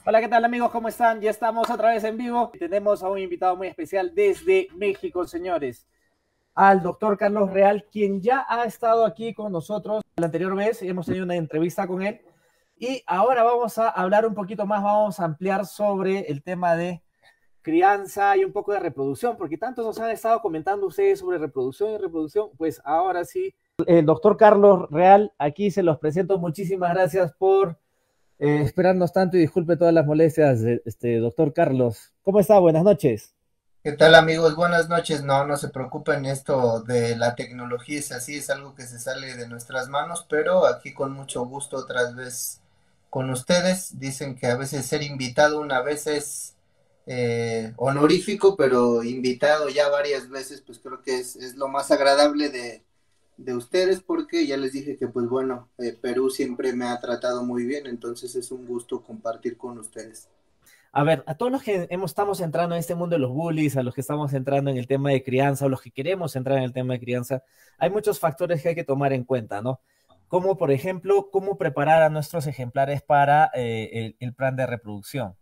Hola, ¿qué tal amigos? ¿Cómo están? Ya estamos otra vez en vivo. Tenemos a un invitado muy especial desde México, señores. Al doctor Carlos Real, quien ya ha estado aquí con nosotros la anterior vez. Hemos tenido una entrevista con él. Y ahora vamos a hablar un poquito más, vamos a ampliar sobre el tema de crianza y un poco de reproducción, porque tantos nos han estado comentando ustedes sobre reproducción y reproducción. Pues ahora sí, el doctor Carlos Real, aquí se los presento. Muchísimas gracias por esperarnos tanto y disculpe todas las molestias, doctor Carlos. ¿Cómo está? Buenas noches. ¿Qué tal amigos? Buenas noches. No se preocupen, esto de la tecnología es así, es algo que se sale de nuestras manos, pero aquí con mucho gusto otra vez con ustedes. Dicen que a veces ser invitado una vez es honorífico, pero invitado ya varias veces, pues creo que es lo más agradable de ustedes, porque ya les dije que pues bueno, Perú siempre me ha tratado muy bien, entonces es un gusto compartir con ustedes. A ver, a todos los que estamos entrando en este mundo de los bullies, a los que estamos entrando en el tema de crianza, o los que queremos entrar en el tema de crianza, hay muchos factores que hay que tomar en cuenta, ¿no? Como, por ejemplo, cómo preparar a nuestros ejemplares para el plan de reproducción.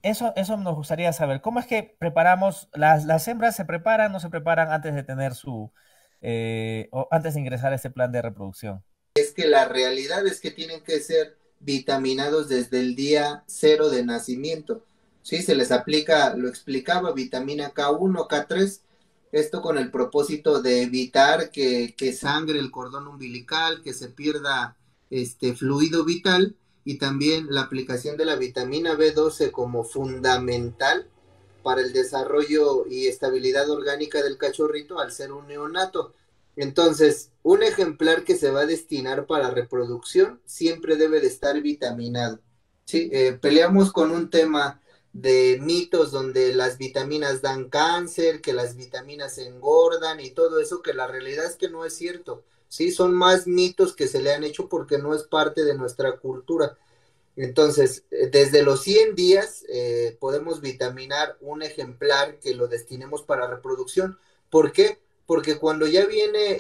Eso nos gustaría saber. ¿Cómo es que preparamos, las hembras se preparan, no se preparan antes de tener o antes de ingresar a este plan de reproducción? Es que la realidad es que tienen que ser vitaminados desde el día cero de nacimiento. Sí, se les aplica, lo explicaba, vitamina K1, K3, esto con el propósito de evitar que sangre el cordón umbilical, que se pierda este fluido vital, y también la aplicación de la vitamina B12 como fundamental para el desarrollo y estabilidad orgánica del cachorrito al ser un neonato. Entonces, un ejemplar que se va a destinar para reproducción siempre debe de estar vitaminado. Sí, peleamos con un tema de mitos donde las vitaminas dan cáncer, que las vitaminas engordan y todo eso, que la realidad es que no es cierto. Sí, son más mitos que se le han hecho porque no es parte de nuestra cultura. Entonces, desde los 100 días podemos vitaminar un ejemplar que lo destinemos para reproducción. ¿Por qué? Porque cuando ya viene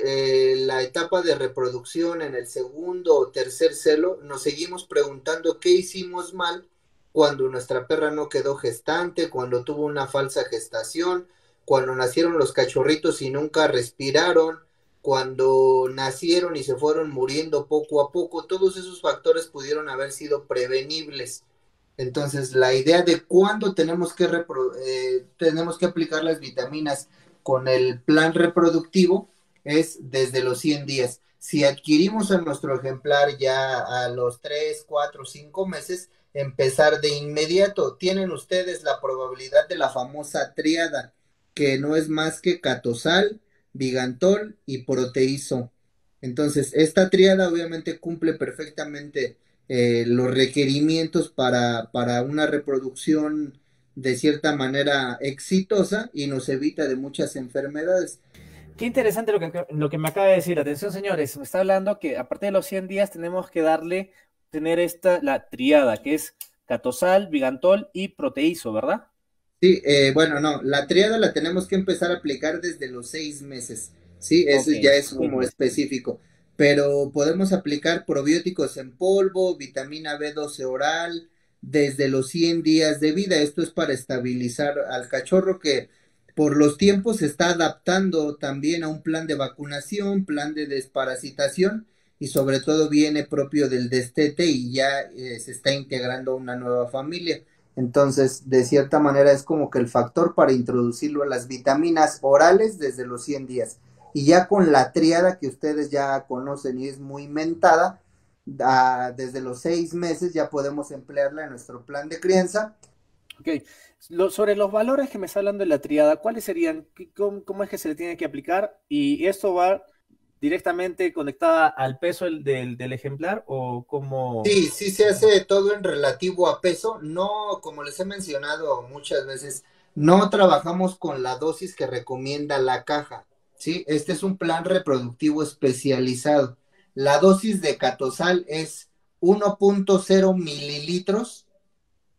la etapa de reproducción en el segundo o tercer celo, nos seguimos preguntando qué hicimos mal cuando nuestra perra no quedó gestante, cuando tuvo una falsa gestación, cuando nacieron los cachorritos y nunca respiraron, cuando nacieron y se fueron muriendo poco a poco, todos esos factores pudieron haber sido prevenibles. Entonces, la idea de cuándo tenemos que aplicar las vitaminas con el plan reproductivo es desde los 100 días. Si adquirimos a nuestro ejemplar ya a los 3 4 5 meses, empezar de inmediato. Tienen ustedes la probabilidad de la famosa triada, que no es más que catosal, Vigantol y Proteizo. Entonces, esta triada obviamente cumple perfectamente los requerimientos para una reproducción de cierta manera exitosa y nos evita de muchas enfermedades. Qué interesante lo que me acaba de decir. Atención, señores, me está hablando que aparte de los 100 días tenemos que tener la triada, que es catosal, vigantol y proteizo, ¿verdad? Sí, bueno, no, la triada la tenemos que empezar a aplicar desde los 6 meses, sí, eso Ok, ya es seis como meses. específico, pero podemos aplicar probióticos en polvo, vitamina B12 oral, desde los 100 días de vida. Esto es para estabilizar al cachorro que por los tiempos se está adaptando también a un plan de vacunación, plan de desparasitación, y sobre todo viene propio del destete y ya se está integrando a una nueva familia. Entonces, de cierta manera es como que el factor para introducirlo a las vitaminas orales desde los 100 días. Y ya con la triada que ustedes ya conocen y es muy mentada, desde los 6 meses ya podemos emplearla en nuestro plan de crianza. Ok, sobre los valores que me está hablando de la triada, ¿cuáles serían? ¿Cómo es que se le tiene que aplicar? ¿Y esto va directamente conectada al peso del ejemplar o cómo? Sí, sí se hace todo en relativo a peso. No, como les he mencionado muchas veces, no trabajamos con la dosis que recomienda la caja. Sí, este es un plan reproductivo especializado. La dosis de catosal es 1.0 mililitros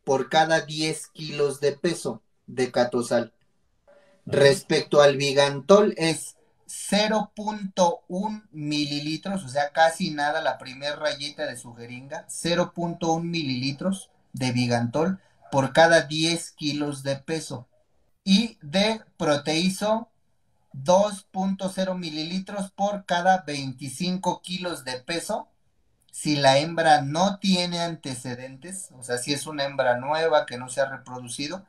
por cada 10 kilos de peso de catosal. Ujú. Respecto al Vigantol es 0.1 mililitros, o sea, casi nada, la primera rayita de su jeringa, 0.1 mililitros de Vigantol por cada 10 kilos de peso y de Proteizo 2.0 mililitros por cada 25 kilos de peso si la hembra no tiene antecedentes, o sea, si es una hembra nueva que no se ha reproducido,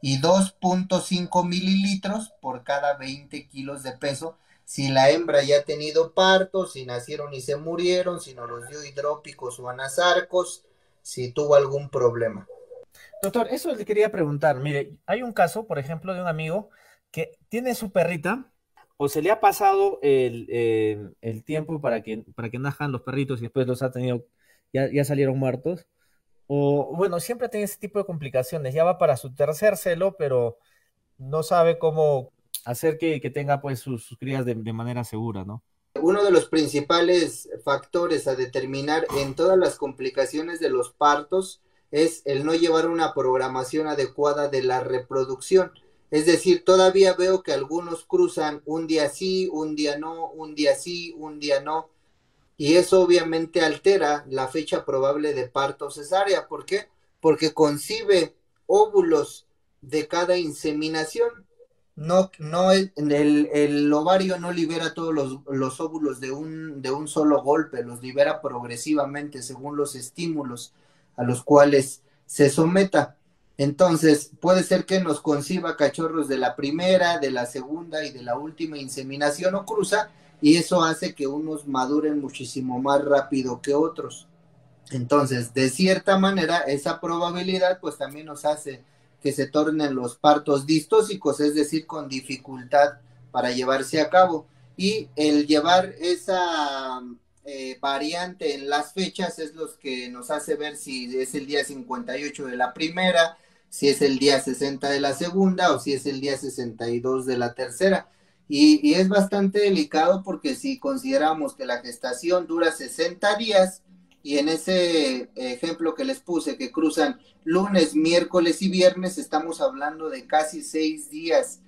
y 2.5 mililitros por cada 20 kilos de peso si la hembra ya ha tenido partos, si nacieron y se murieron, si no los dio hidrópicos o anasarcos, si tuvo algún problema. Doctor, eso le quería preguntar. Mire, hay un caso, por ejemplo, de un amigo que tiene su perrita o se le ha pasado el tiempo para que nazcan los perritos y después los ha tenido, ya salieron muertos. O bueno, siempre tiene ese tipo de complicaciones. Ya va para su tercer celo, pero no sabe cómo hacer que tenga pues sus crías de manera segura, ¿no? Uno de los principales factores a determinar en todas las complicaciones de los partos es el no llevar una programación adecuada de la reproducción. Es decir, todavía veo que algunos cruzan un día sí, un día no, un día sí, un día no, y eso obviamente altera la fecha probable de parto cesárea. ¿Por qué? Porque concibe óvulos de cada inseminación. No el ovario no libera todos los óvulos de un solo golpe, los libera progresivamente según los estímulos a los cuales se someta. Entonces, puede ser que nos conciba cachorros de la primera, de la segunda y de la última inseminación o cruza, y eso hace que unos maduren muchísimo más rápido que otros. Entonces, de cierta manera, esa probabilidad pues también nos hace que se tornen los partos distóxicos, es decir, con dificultad para llevarse a cabo. Y el llevar esa variante en las fechas es lo que nos hace ver si es el día 58 de la primera, si es el día 60 de la segunda o si es el día 62 de la tercera. Y es bastante delicado porque si consideramos que la gestación dura 60 días, y en ese ejemplo que les puse, que cruzan lunes, miércoles y viernes, estamos hablando de casi 6 días.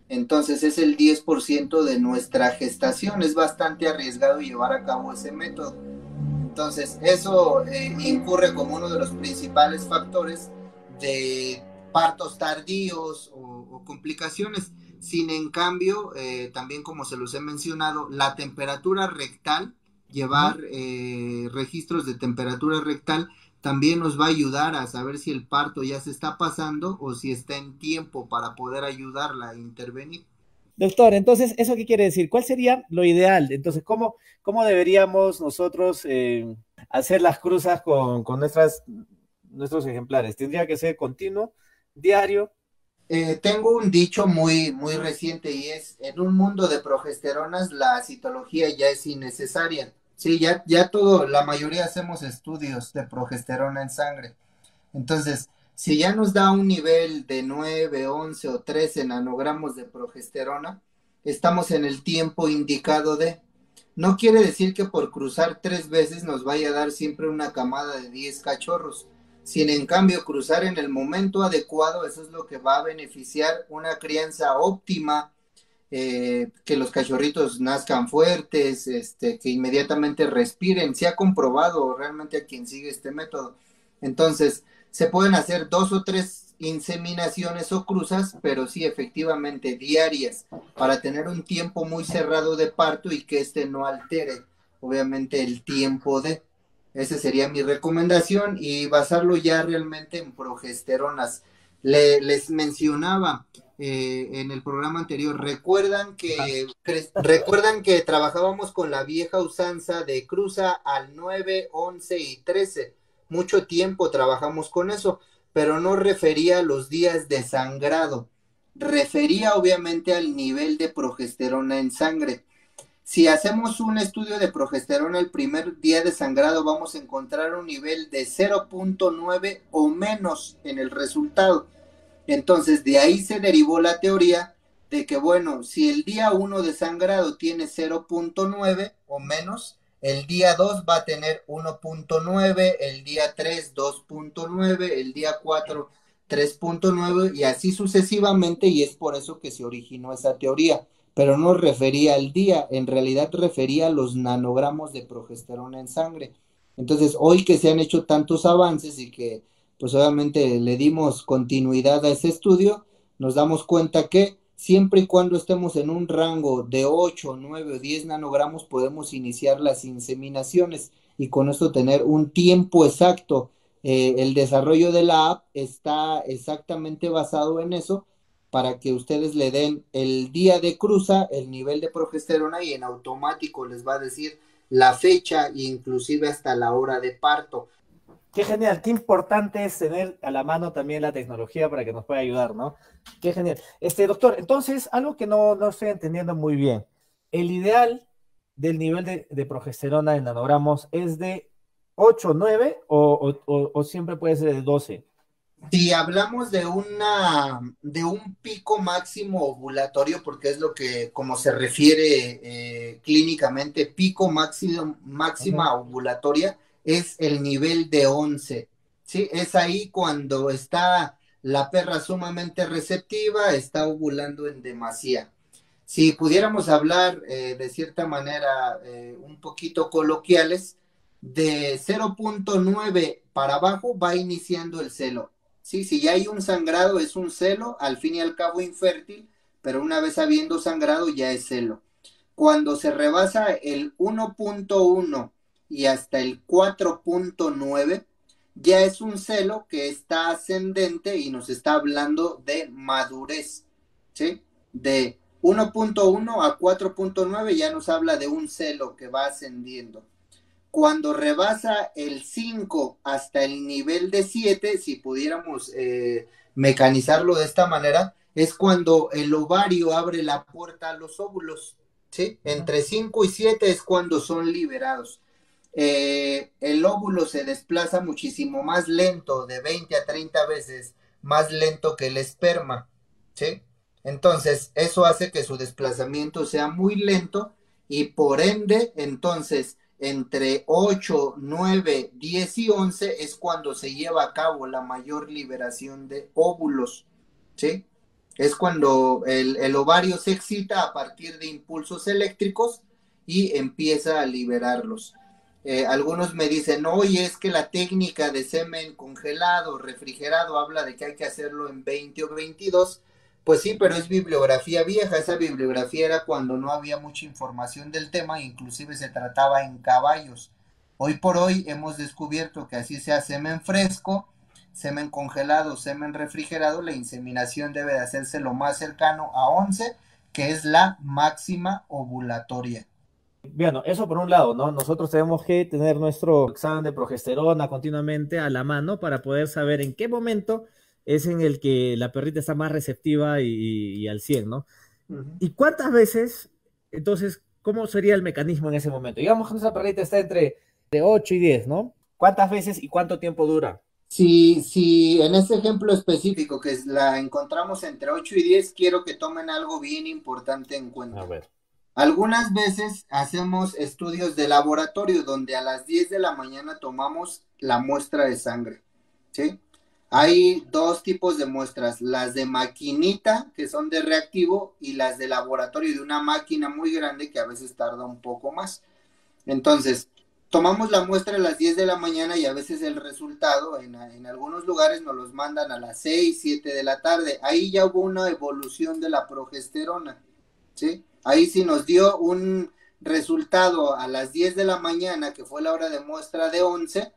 Entonces es el 10% de nuestra gestación. Es bastante arriesgado llevar a cabo ese método. Entonces eso incurre como uno de los principales factores de partos tardíos o complicaciones. Sin en cambio, también como se los he mencionado, la temperatura rectal, llevar registros de temperatura rectal también nos va a ayudar a saber si el parto ya se está pasando o si está en tiempo para poder ayudarla a intervenir. Doctor, entonces, ¿eso qué quiere decir? ¿Cuál sería lo ideal? Entonces, ¿cómo deberíamos nosotros hacer las cruzas con nuestros ejemplares? ¿Tendría que ser continuo, diario? Tengo un dicho muy reciente y es, en un mundo de progesteronas la citología ya es innecesaria. Sí, ya todo, la mayoría hacemos estudios de progesterona en sangre. Entonces, si ya nos da un nivel de 9, 11 o 13 nanogramos de progesterona, estamos en el tiempo indicado de. No quiere decir que por cruzar 3 veces nos vaya a dar siempre una camada de 10 cachorros. Sin en cambio cruzar en el momento adecuado, eso es lo que va a beneficiar una crianza óptima, que los cachorritos nazcan fuertes, que inmediatamente respiren. Se ha comprobado realmente a quien sigue este método. Entonces, se pueden hacer 2 o 3 inseminaciones o cruzas, pero sí efectivamente diarias, para tener un tiempo muy cerrado de parto y que no altere, obviamente, el tiempo de. Esa sería mi recomendación y basarlo ya realmente en progesteronas. Les mencionaba en el programa anterior, recuerdan que trabajábamos con la vieja usanza de cruza al 9, 11 y 13. Mucho tiempo trabajamos con eso, pero no refería a los días de sangrado, refería obviamente al nivel de progesterona en sangre. Si hacemos un estudio de progesterona el primer día de sangrado, vamos a encontrar un nivel de 0.9 o menos en el resultado. Entonces, de ahí se derivó la teoría de que, bueno, si el día 1 de sangrado tiene 0.9 o menos, el día 2 va a tener 1.9, el día 3 2.9, el día 4 3.9 y así sucesivamente, y es por eso que se originó esa teoría, pero no refería al día, en realidad refería a los nanogramos de progesterona en sangre. Entonces, hoy que se han hecho tantos avances y que pues obviamente le dimos continuidad a ese estudio, nos damos cuenta que siempre y cuando estemos en un rango de 8, 9 o 10 nanogramos, podemos iniciar las inseminaciones y con esto tener un tiempo exacto. El desarrollo de la app está exactamente basado en eso para que ustedes le den el día de cruza, el nivel de progesterona y en automático les va a decir la fecha e inclusive hasta la hora de parto. Qué genial, qué importante es tener a la mano también la tecnología para que nos pueda ayudar, ¿no? Qué genial. Doctor, entonces, algo que no estoy entendiendo muy bien. El ideal del nivel de progesterona en nanogramos es de 8, 9 o siempre puede ser de 12. Si hablamos de un pico máximo ovulatorio, porque es lo que, como se refiere clínicamente, pico máxima ovulatoria, es el nivel de 11, ¿sí? Es ahí cuando está la perra sumamente receptiva, está ovulando en demasía. Si pudiéramos hablar de cierta manera un poquito coloquiales, de 0.9 para abajo va iniciando el celo. Sí, si ya hay un sangrado es un celo, al fin y al cabo infértil, pero una vez habiendo sangrado ya es celo. Cuando se rebasa el 1.1 y hasta el 4.9, ya es un celo que está ascendente y nos está hablando de madurez, ¿sí? De 1.1 a 4.9 ya nos habla de un celo que va ascendiendo. Cuando rebasa el 5 hasta el nivel de 7, si pudiéramos mecanizarlo de esta manera, es cuando el ovario abre la puerta a los óvulos, ¿sí? Entre 5 y 7 es cuando son liberados. El óvulo se desplaza muchísimo más lento, de 20 a 30 veces más lento que el esperma, ¿sí? Entonces, eso hace que su desplazamiento sea muy lento y por ende, entonces, entre 8, 9, 10 y 11 es cuando se lleva a cabo la mayor liberación de óvulos, ¿sí? Es cuando el ovario se excita a partir de impulsos eléctricos y empieza a liberarlos. Algunos me dicen, oye, es que la técnica de semen congelado, refrigerado, habla de que hay que hacerlo en 20 o 22. Pues sí, pero es bibliografía vieja. Esa bibliografía era cuando no había mucha información del tema, inclusive se trataba en caballos. Hoy por hoy hemos descubierto que así sea semen fresco, semen congelado, semen refrigerado, la inseminación debe de hacerse lo más cercano a 11, que es la máxima ovulatoria. Bueno, eso por un lado, ¿no? Nosotros tenemos que tener nuestro examen de progesterona continuamente a la mano para poder saber en qué momento es en el que la perrita está más receptiva y al 100, ¿no? ¿Y cuántas veces, entonces, cómo sería el mecanismo en ese momento? Digamos que esa perrita está entre de 8 y 10, ¿no? ¿Cuántas veces y cuánto tiempo dura? Si en este ejemplo específico que la encontramos entre 8 y 10, quiero que tomen algo bien importante en A cuenta. ver. Algunas veces hacemos estudios de laboratorio donde a las 10 de la mañana tomamos la muestra de sangre, ¿sí? Hay dos tipos de muestras, las de maquinita, que son de reactivo, y las de laboratorio de una máquina muy grande que a veces tarda un poco más. Entonces, tomamos la muestra a las 10 de la mañana y a veces el resultado en algunos lugares nos los mandan a las 6, 7 de la tarde. Ahí ya hubo una evolución de la progesterona, ¿sí? Ahí sí nos dio un resultado a las 10 de la mañana, que fue la hora de muestra de 11,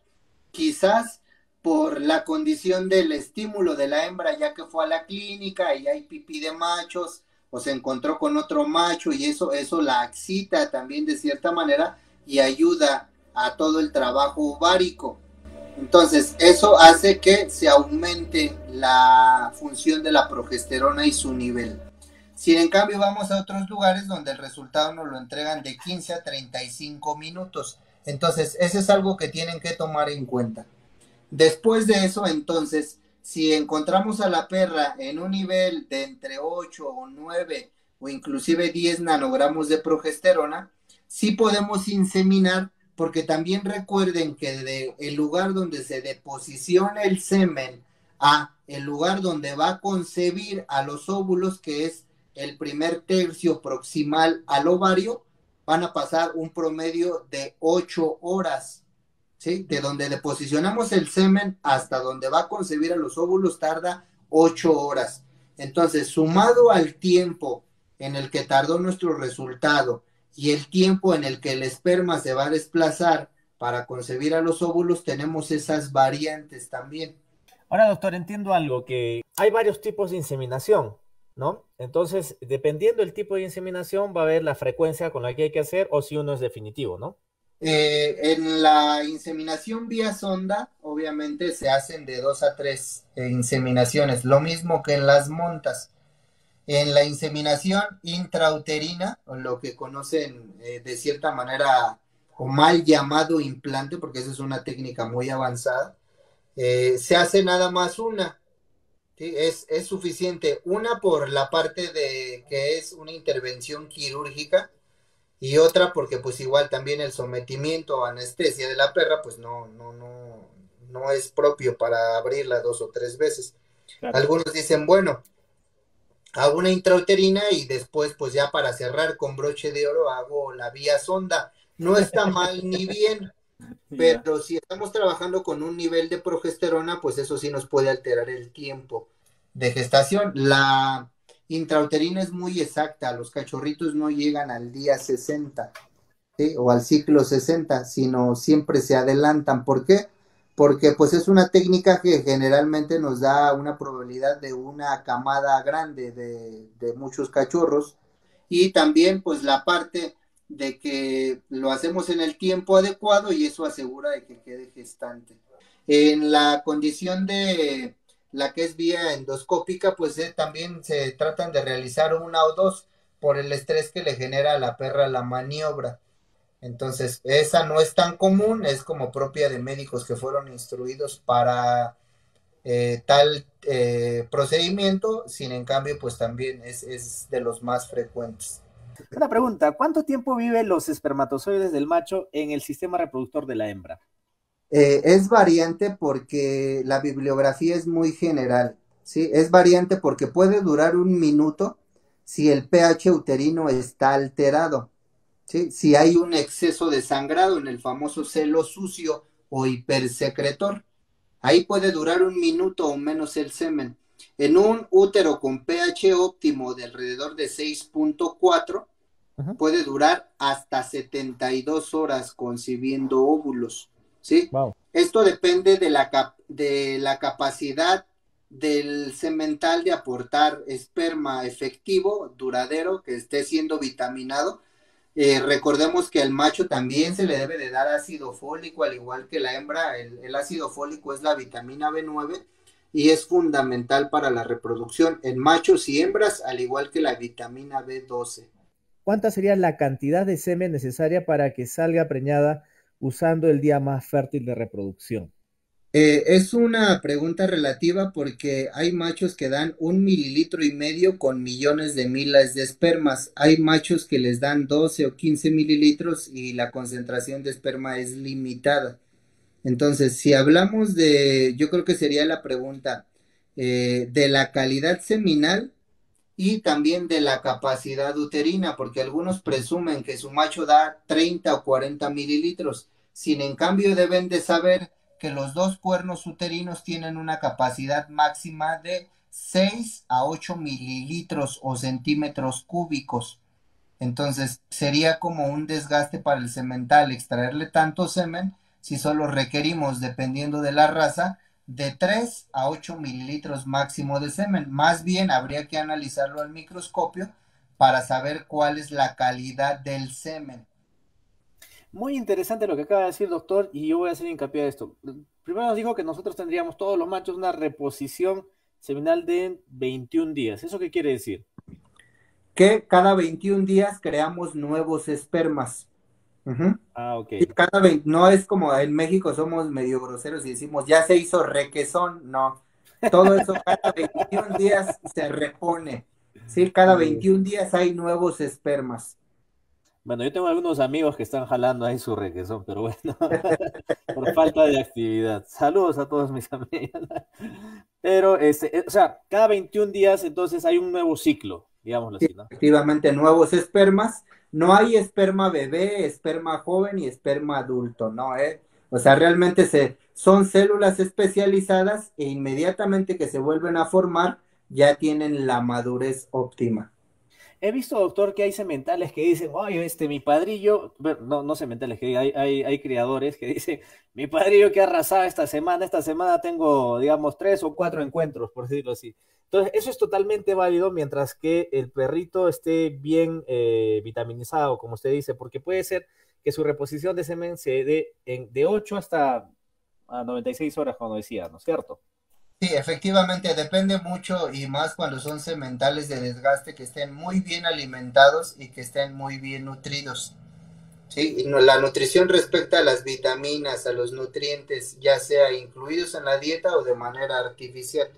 quizás por la condición del estímulo de la hembra, ya que fue a la clínica y hay pipí de machos, o se encontró con otro macho y eso la excita también de cierta manera y ayuda a todo el trabajo ovárico. Entonces, eso hace que se aumente la función de la progesterona y su nivel. Si en cambio vamos a otros lugares donde el resultado nos lo entregan de 15 a 35 minutos. Entonces, eso es algo que tienen que tomar en cuenta. Después de eso, entonces, si encontramos a la perra en un nivel de entre 8 o 9 o inclusive 10 nanogramos de progesterona, sí podemos inseminar, porque también recuerden que de el lugar donde se deposiciona el semen a el lugar donde va a concebir a los óvulos, que es el primer tercio proximal al ovario, van a pasar un promedio de 8 horas. ¿sí? De donde le posicionamos el semen hasta donde va a concebir a los óvulos tarda 8 horas. Entonces, sumado al tiempo en el que tardó nuestro resultado y el tiempo en el que el esperma se va a desplazar para concebir a los óvulos, tenemos esas variantes también. Ahora, doctor, entiendo algo, que hay varios tipos de inseminación, ¿no? Entonces, dependiendo del tipo de inseminación, va a haber la frecuencia con la que hay que hacer o si uno es definitivo, ¿no? En la inseminación vía sonda, obviamente se hacen de 2 a 3 inseminaciones, lo mismo que en las montas. En la inseminación intrauterina, o lo que conocen de cierta manera o mal llamado implante, porque esa es una técnica muy avanzada, se hace nada más una, ¿sí? Es suficiente, una por la parte de que es una intervención quirúrgica y otra porque pues igual también el sometimiento o anestesia de la perra pues no es propio para abrirla 2 o 3 veces. Claro. Algunos dicen, bueno, hago una intrauterina y después pues ya para cerrar con broche de oro hago la vía sonda. No está mal ni bien, Ya. pero si estamos trabajando con un nivel de progesterona, pues eso sí nos puede alterar el tiempo de gestación. La intrauterina es muy exacta, los cachorritos no llegan al día 60, ¿sí? O al ciclo 60, sino siempre se adelantan. ¿Por qué? Porque pues es una técnica que generalmente nos da una probabilidad de una camada grande de muchos cachorros y también pues la parte de que lo hacemos en el tiempo adecuado y eso asegura de que quede gestante. En la condición de la que es vía endoscópica, pues también se tratan de realizar una o dos por el estrés que le genera a la perra la maniobra. Entonces, esa no es tan común, es como propia de médicos que fueron instruidos para tal procedimiento, sin en cambio, pues también es de los más frecuentes. Una pregunta, ¿cuánto tiempo viven los espermatozoides del macho en el sistema reproductor de la hembra? Es variante porque la bibliografía es muy general, ¿sí? Es variante porque puede durar 1 minuto si el pH uterino está alterado, ¿sí? Si hay un exceso de sangrado en el famoso celo sucio o hipersecretor, ahí puede durar 1 minuto o menos el semen. En un útero con pH óptimo de alrededor de 6.4 Ujú. puede durar hasta 72 horas concibiendo óvulos, ¿sí? Wow. Esto depende de la capacidad del semental de aportar esperma efectivo, duradero, que esté siendo vitaminado. Recordemos que al macho también se le debe de dar ácido fólico, al igual que la hembra. El ácido fólico es la vitamina B9 y es fundamental para la reproducción en machos y hembras, al igual que la vitamina B12. ¿Cuánta sería la cantidad de semen necesaria para que salga preñada usando el día más fértil de reproducción? Es una pregunta relativa porque hay machos que dan 1,5 mililitros con millones de miles de espermas. Hay machos que les dan 12 o 15 mililitros y la concentración de esperma es limitada. Entonces, si hablamos de, yo creo que sería la pregunta de la calidad seminal y también de la capacidad uterina, porque algunos presumen que su macho da 30 o 40 mililitros. Sin en cambio, deben de saber que los dos cuernos uterinos tienen una capacidad máxima de 6 a 8 mililitros o centímetros cúbicos. Entonces, sería como un desgaste para el semental extraerle tanto semen si solo requerimos, dependiendo de la raza, de 3 a 8 mililitros máximo de semen. Más bien habría que analizarlo al microscopio para saber cuál es la calidad del semen. Muy interesante lo que acaba de decir, doctor, y yo voy a hacer hincapié de esto. Primero nos dijo que nosotros tendríamos todos los machos una reposición seminal de 21 días. ¿Eso qué quiere decir? Que cada 21 días creamos nuevos espermas. Ujú. Ah, ok. Y no es como en México somos medio groseros y decimos ya se hizo requesón, no. Todo eso cada 21 días se repone. Sí, cada Muy 21 días hay nuevos espermas. Bueno, yo tengo algunos amigos que están jalando ahí su requesón, pero bueno, por falta de actividad. Saludos a todos mis amigos. Pero, o sea, cada 21 días entonces hay un nuevo ciclo, digámoslo Sí, así, ¿no? efectivamente, nuevos espermas. No hay esperma bebé, esperma joven y esperma adulto, ¿no? O sea, realmente son células especializadas e inmediatamente que se vuelven a formar, ya tienen la madurez óptima. He visto, doctor, que hay sementales que dicen, oye, mi padrillo, bueno, no, no sementales, que hay criadores que dicen, mi padrillo que ha arrasado esta semana tengo, digamos, 3 o 4 encuentros, por decirlo así. Entonces, eso es totalmente válido mientras que el perrito esté bien vitaminizado, como usted dice, porque puede ser que su reposición de semen se dé de 8 hasta 96 horas, como decía, ¿no es cierto? Sí, efectivamente, depende mucho y más cuando son sementales de desgaste que estén muy bien alimentados y que estén muy bien nutridos. Sí, y la nutrición respecta a las vitaminas, a los nutrientes, ya sea incluidos en la dieta o de manera artificial.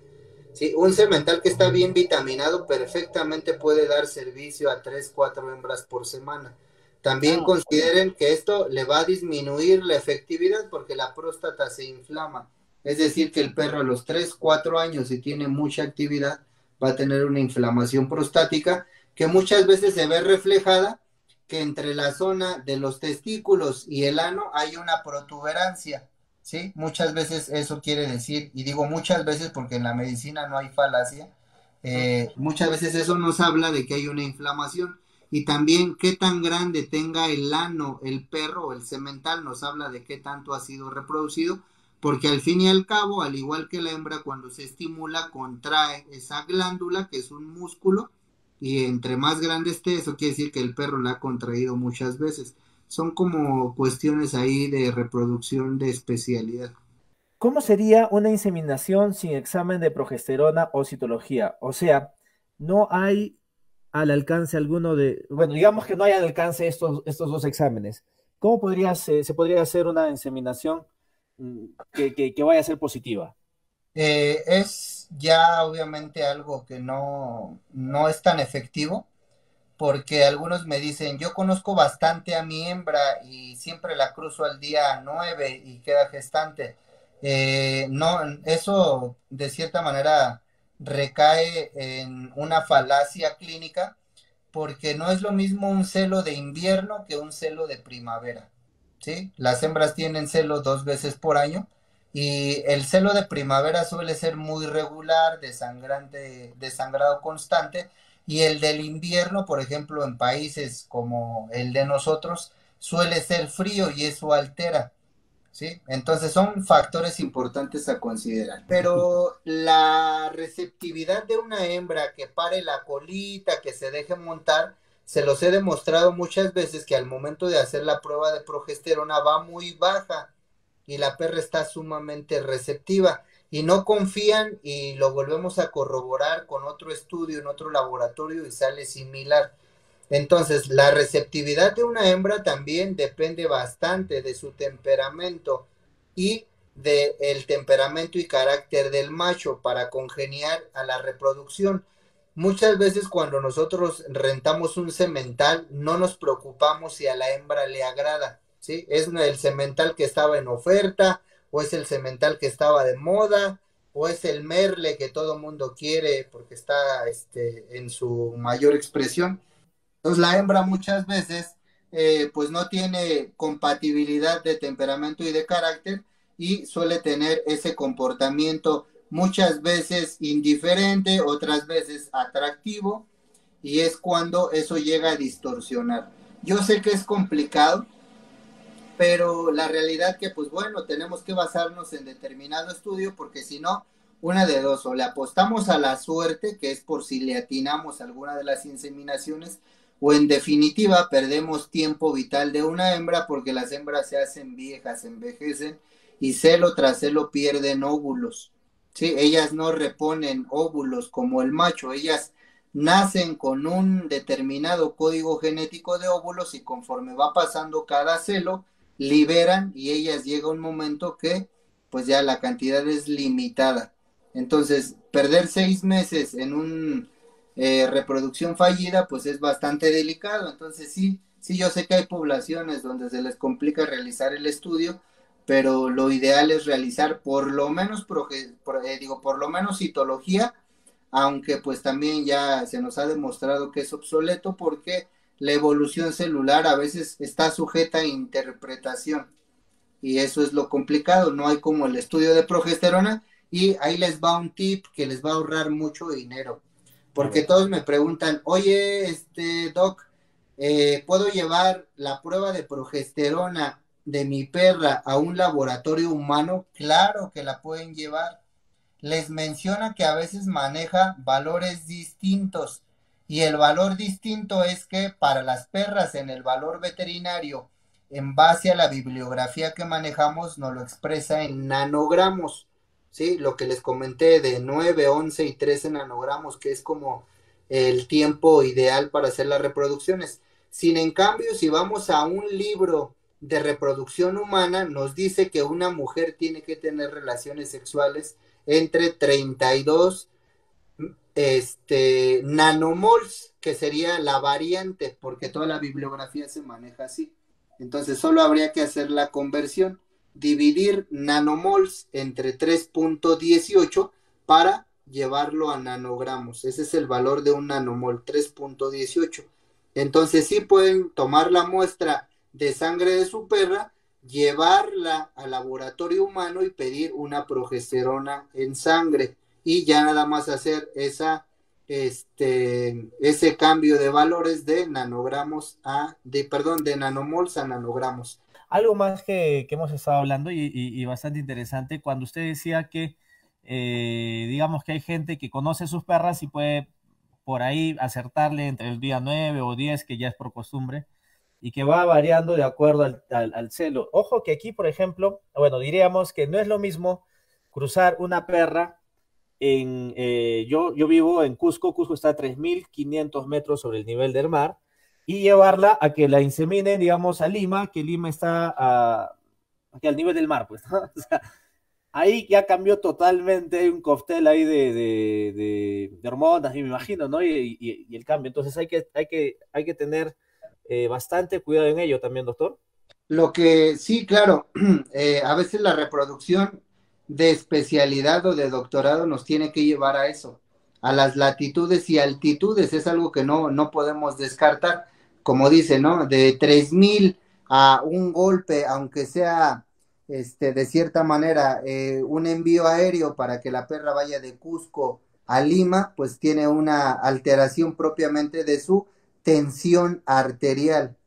Sí, un semental que está bien vitaminado perfectamente puede dar servicio a 3 4 hembras por semana. También Ah, bueno. consideren que esto le va a disminuir la efectividad porque la próstata se inflama. Es decir, que el perro a los 3 4 años, si tiene mucha actividad, va a tener una inflamación prostática que muchas veces se ve reflejada que entre la zona de los testículos y el ano hay una protuberancia. ¿Sí? Muchas veces eso quiere decir, y digo muchas veces porque en la medicina no hay falacia, muchas veces eso nos habla de que hay una inflamación y también qué tan grande tenga el ano el perro o el semental nos habla de qué tanto ha sido reproducido, porque al fin y al cabo, al igual que la hembra, cuando se estimula, contrae esa glándula que es un músculo y entre más grande esté, eso quiere decir que el perro la ha contraído muchas veces. Son como cuestiones ahí de reproducción de especialidad. ¿Cómo sería una inseminación sin examen de progesterona o citología? O sea, no hay al alcance alguno de, bueno, digamos que no hay al alcance estos dos exámenes. ¿Cómo se podría hacer una inseminación que vaya a ser positiva? Es ya obviamente algo que no es tan efectivo, porque algunos me dicen, yo conozco bastante a mi hembra y siempre la cruzo al día 9 y queda gestante. No, eso de cierta manera recae en una falacia clínica, porque no es lo mismo un celo de invierno que un celo de primavera. ¿Sí? Las hembras tienen celo 2 veces por año y el celo de primavera suele ser muy regular, desangrante, desangrado constante, y el del invierno, por ejemplo, en países como el de nosotros, suele ser frío y eso altera. ¿Sí? Entonces son factores importantes a considerar. Pero la receptividad de una hembra que pare la colita, que se deje montar, se los he demostrado muchas veces que al momento de hacer la prueba de progesterona va muy baja y la perra está sumamente receptiva y no confían y lo volvemos a corroborar con otro estudio en otro laboratorio y sale similar. Entonces, la receptividad de una hembra también depende bastante de su temperamento y del temperamento y carácter del macho para congeniar a la reproducción. Muchas veces cuando nosotros rentamos un semental no nos preocupamos si a la hembra le agrada, ¿sí? Es el semental que estaba en oferta o es el semental que estaba de moda o es el merle que todo mundo quiere porque está en su mayor expresión. Entonces la hembra muchas veces pues no tiene compatibilidad de temperamento y de carácter y suele tener ese comportamiento muchas veces indiferente, otras veces atractivo y es cuando eso llega a distorsionar. Yo sé que es complicado, pero la realidad que pues bueno, tenemos que basarnos en determinado estudio porque si no, una de dos, o le apostamos a la suerte, que es por si le atinamos alguna de las inseminaciones, o en definitiva perdemos tiempo vital de una hembra porque las hembras se hacen viejas, envejecen y celo tras celo pierden óvulos. ¿Sí? Ellas no reponen óvulos como el macho, ellas nacen con un determinado código genético de óvulos y conforme va pasando cada celo, liberan y ellas llega un momento que pues ya la cantidad es limitada. Entonces, perder 6 meses en una reproducción fallida, pues es bastante delicado. Entonces, sí, sí, yo sé que hay poblaciones donde se les complica realizar el estudio, pero lo ideal es realizar por lo menos, por lo menos citología, aunque pues también ya se nos ha demostrado que es obsoleto porque la evolución celular a veces está sujeta a interpretación. y eso es lo complicado, no hay como el estudio de progesterona, y ahí les va un tip que les va a ahorrar mucho dinero, porque todos me preguntan, oye, doc, ¿puedo llevar la prueba de progesterona de mi perra a un laboratorio humano? Claro que la pueden llevar. Les menciona que a veces maneja valores distintos, y el valor distinto es que para las perras en el valor veterinario, en base a la bibliografía que manejamos, nos lo expresa en nanogramos, ¿sí? Lo que les comenté de 9, 11 y 13 nanogramos, que es como el tiempo ideal para hacer las reproducciones. Sin en cambio, si vamos a un libro de reproducción humana, nos dice que una mujer tiene que tener relaciones sexuales entre 32 nanomols, que sería la variante, porque toda la bibliografía se maneja así. Entonces solo habría que hacer la conversión, dividir nanomols entre 3.18 para llevarlo a nanogramos. Ese es el valor de un nanomol, 3.18. Entonces sí pueden tomar la muestra de sangre de su perra, llevarla al laboratorio humano y pedir una progesterona en sangre, y ya nada más hacer ese cambio de valores de nanogramos de nanomols a nanogramos. Algo más que hemos estado hablando y bastante interesante, cuando usted decía que, digamos que hay gente que conoce sus perras y puede por ahí acertarle entre el día 9 o 10, que ya es por costumbre, y que va variando de acuerdo al celo. Ojo que aquí, por ejemplo, bueno, diríamos que no es lo mismo cruzar una perra yo vivo en Cusco. Cusco está a 3.500 metros sobre el nivel del mar, y llevarla a que la inseminen, digamos, a Lima, que Lima está aquí al nivel del mar, pues, ¿no? O sea, ahí ya cambió totalmente, hay un cóctel ahí de hormonas, y me imagino, ¿no? Y el cambio. Entonces hay que tener bastante cuidado en ello también, doctor. Lo que sí, claro, a veces la reproducción de especialidad o de doctorado nos tiene que llevar a eso, a las latitudes y altitudes, es algo que no podemos descartar, como dice, ¿no? De 3.000 a un golpe, aunque sea de cierta manera un envío aéreo para que la perra vaya de Cusco a Lima, pues tiene una alteración propiamente de su tensión arterial.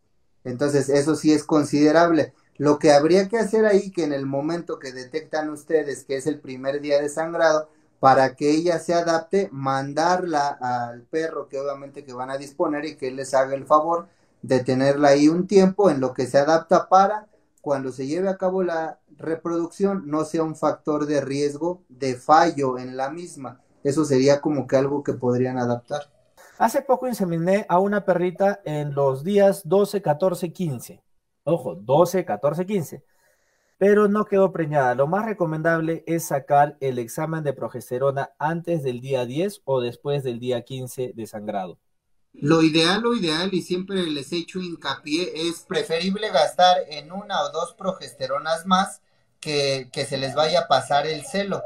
Entonces, eso sí es considerable. Lo que habría que hacer ahí, que en el momento que detectan ustedes que es el primer día de sangrado, para que ella se adapte, mandarla al perro que obviamente que van a disponer, y que él les haga el favor de tenerla ahí un tiempo en lo que se adapta, para cuando se lleve a cabo la reproducción no sea un factor de riesgo de fallo en la misma. Eso sería como que algo que podrían adaptar. Hace poco inseminé a una perrita en los días 12, 14, 15. Ojo, 12, 14, 15. Pero no quedó preñada. Lo más recomendable es sacar el examen de progesterona antes del día 10 o después del día 15 de sangrado. Lo ideal, y siempre les he hecho hincapié, es preferible gastar en una o dos progesteronas más que se les vaya a pasar el celo.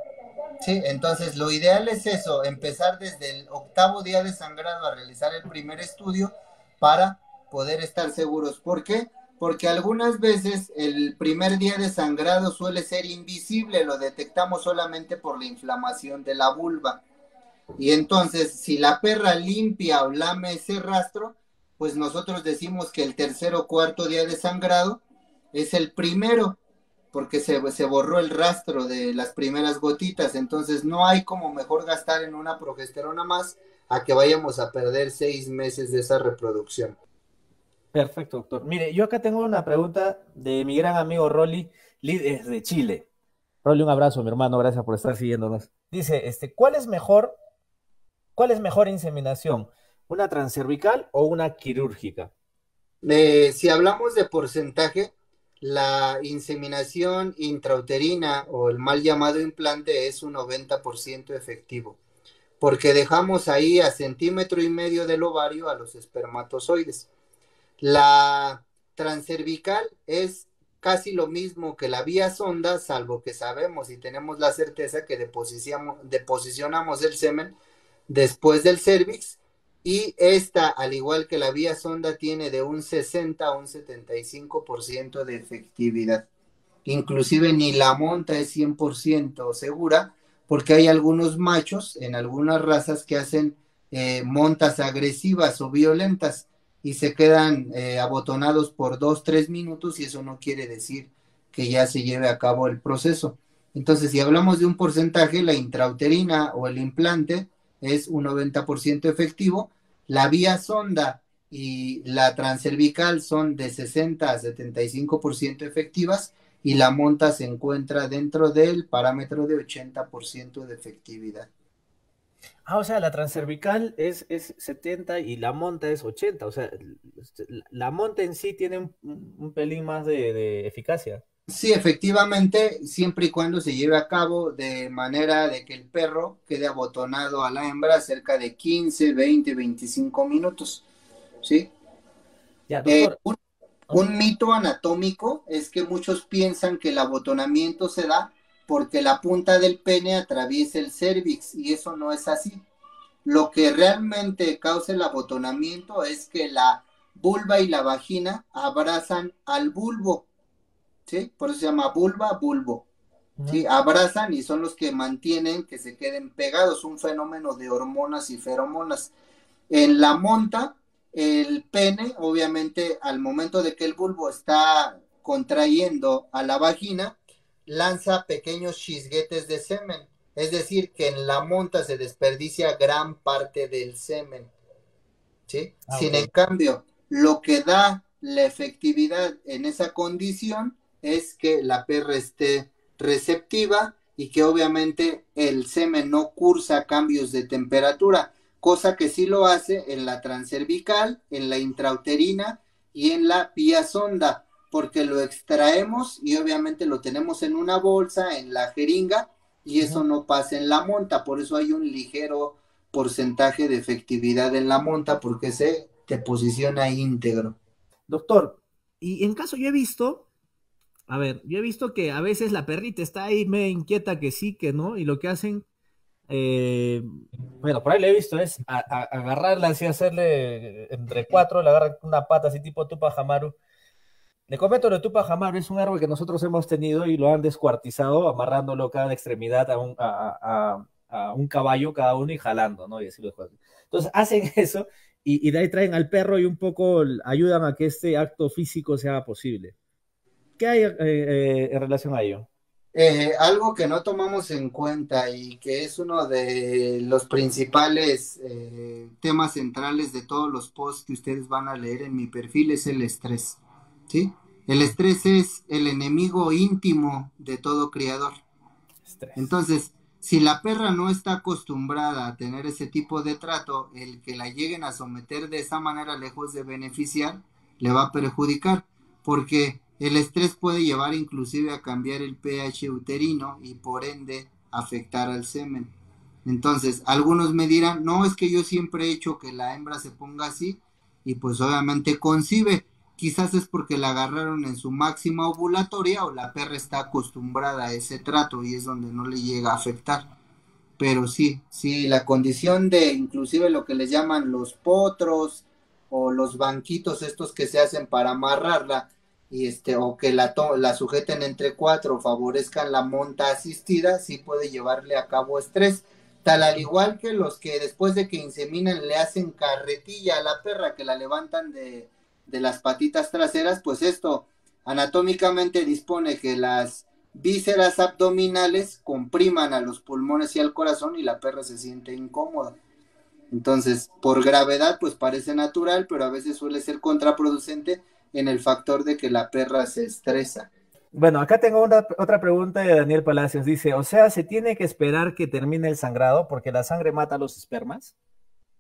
Sí, entonces lo ideal es eso, empezar desde el octavo día de sangrado a realizar el primer estudio para poder estar seguros. ¿Por qué? Porque algunas veces el primer día de sangrado suele ser invisible, lo detectamos solamente por la inflamación de la vulva. Y entonces, si la perra limpia o lame ese rastro, pues nosotros decimos que el tercer o cuarto día de sangrado es el primero, porque se borró el rastro de las primeras gotitas. Entonces, no hay como mejor gastar en una progesterona más a que vayamos a perder 6 meses de esa reproducción. Perfecto, doctor. Mire, yo acá tengo una pregunta de mi gran amigo Rolly, desde Chile. Rolly, un abrazo, mi hermano, gracias por estar siguiéndonos. Dice, ¿cuál es mejor inseminación? ¿Una transcervical o una quirúrgica? Si hablamos de porcentaje, la inseminación intrauterina o el mal llamado implante es un 90% efectivo, porque dejamos ahí a 1,5 cm del ovario a los espermatozoides. La transcervical es casi lo mismo que la vía sonda, salvo que sabemos y tenemos la certeza que deposicionamos el semen después del cervix, y esta, al igual que la vía sonda, tiene de un 60 a un 75% de efectividad. inclusive ni la monta es 100% segura, porque hay algunos machos en algunas razas que hacen montas agresivas o violentas y se quedan abotonados por 2, 3 minutos y eso no quiere decir que ya se lleve a cabo el proceso. Entonces, si hablamos de un porcentaje, la intrauterina o el implante es un 90% efectivo, la vía sonda y la transcervical son de 60 a 75% efectivas y la monta se encuentra dentro del parámetro de 80% de efectividad. Ah, o sea, la transcervical es 70 y la monta es 80. O sea, la monta en sí tiene un pelín más de eficacia. Sí, efectivamente, siempre y cuando se lleve a cabo de manera de que el perro quede abotonado a la hembra cerca de 15, 20, 25 minutos, ¿sí? Ya, Eh, doctor. un, Ujú. un mito anatómico es que muchos piensan que el abotonamiento se da porque la punta del pene atraviesa el cérvix y eso no es así. Lo que realmente causa el abotonamiento es que la vulva y la vagina abrazan al bulbo, ¿sí? Por eso se llama vulva, bulbo, Ujú. ¿sí? Abrazan y son los que mantienen que se queden pegados, un fenómeno de hormonas y feromonas. En la monta, el pene, obviamente, al momento de que el bulbo está contrayendo a la vagina, lanza pequeños chisguetes de semen. Es decir, que en la monta se desperdicia gran parte del semen. ¿Sí? Ah, Sin ok. en cambio, lo que da la efectividad en esa condición es que la perra esté receptiva y que obviamente el semen no cursa cambios de temperatura, cosa que sí lo hace en la transcervical, en la intrauterina y en la vía sonda, porque lo extraemos y obviamente lo tenemos en una bolsa, en la jeringa, y eso Ujú. no pasa en la monta, por eso hay un ligero porcentaje de efectividad en la monta porque se te posiciona íntegro. Doctor, y en caso yo he visto, a ver, yo he visto que a veces la perrita está ahí medio inquieta que sí, que no, y lo que hacen, eh, bueno, por ahí lo he visto, es agarrarla así, hacerle entre cuatro, le agarran una pata así tipo Tupac Amaru. Le comento lo de Tupac Amaru, es un árbol que nosotros hemos tenido y lo han descuartizado, amarrándolo cada extremidad a un caballo cada uno y jalando, ¿no? Y así lo juegan. Entonces hacen eso y de ahí traen al perro y un poco ayudan a que este acto físico sea posible. ¿Qué hay en relación a ello? Algo que no tomamos en cuenta y que es uno de los principales temas centrales de todos los posts que ustedes van a leer en mi perfil es el estrés, ¿sí? El estrés es el enemigo íntimo de todo criador. Estrés. Entonces, si la perra no está acostumbrada a tener ese tipo de trato, el que la lleguen a someter de esa manera, lejos de beneficiar, le va a perjudicar, porque el estrés puede llevar inclusive a cambiar el pH uterino y por ende afectar al semen. Entonces, algunos me dirán, no, es que yo siempre he hecho que la hembra se ponga así y pues obviamente concibe. Quizás es porque la agarraron en su máxima ovulatoria o la perra está acostumbrada a ese trato y es donde no le llega a afectar. Pero sí, sí, la condición de inclusive lo que les llaman los potros o los banquitos estos que se hacen para amarrarla y o que la sujeten entre cuatro favorezcan la monta asistida, sí puede llevarle a cabo estrés. Tal al igual que los que después de que inseminan le hacen carretilla a la perra que la levantan de las patitas traseras, pues esto anatómicamente dispone que las vísceras abdominales compriman a los pulmones y al corazón y la perra se siente incómoda. Entonces, por gravedad, pues parece natural, pero a veces suele ser contraproducente en el factor de que la perra se estresa. Bueno, acá tengo otra pregunta de Daniel Palacios. Dice, o sea, ¿se tiene que esperar que termine el sangrado porque la sangre mata a los espermas?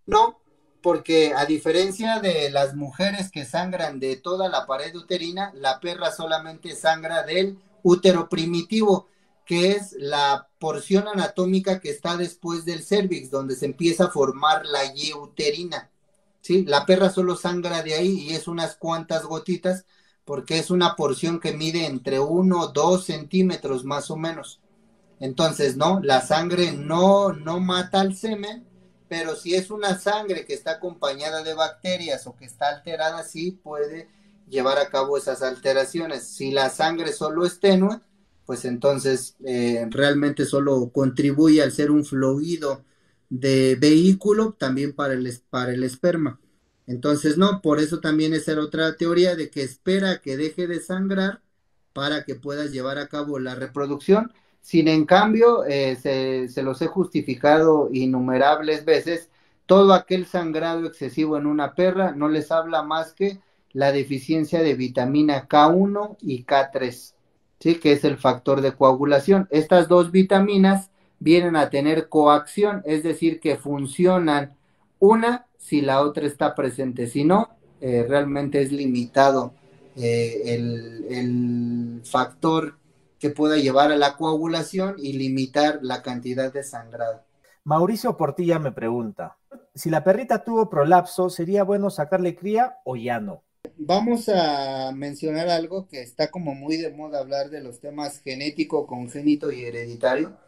No, porque a diferencia de las mujeres que sangran de toda la pared uterina, la perra solamente sangra del útero primitivo, que es la porción anatómica que está después del cervix, donde se empieza a formar la Y uterina. ¿Sí? La perra solo sangra de ahí y es unas cuantas gotitas, porque es una porción que mide entre 1 o 2 centímetros más o menos. Entonces, no, la sangre no mata al semen, pero si es una sangre que está acompañada de bacterias o que está alterada, sí puede llevar a cabo esas alteraciones. Si la sangre solo es tenue, pues entonces realmente solo contribuye al ser un fluido de vehículo también para el esperma. Entonces, no, por eso también esa era otra teoría de que espera que deje de sangrar para que puedas llevar a cabo la reproducción. Sin en cambio, se los he justificado innumerables veces, todo aquel sangrado excesivo en una perra no les habla más que la deficiencia de vitamina K1 y K3, ¿sí? Que es el factor de coagulación. Estas dos vitaminas vienen a tener coacción, es decir, que funcionan una si la otra está presente, si no, realmente es limitado el factor que pueda llevar a la coagulación y limitar la cantidad de sangrado. Mauricio Portilla me pregunta, si la perrita tuvo prolapso, ¿sería bueno sacarle cría o ya no? Vamos a mencionar algo que está como muy de moda hablar de los temas genético, congénito y hereditario.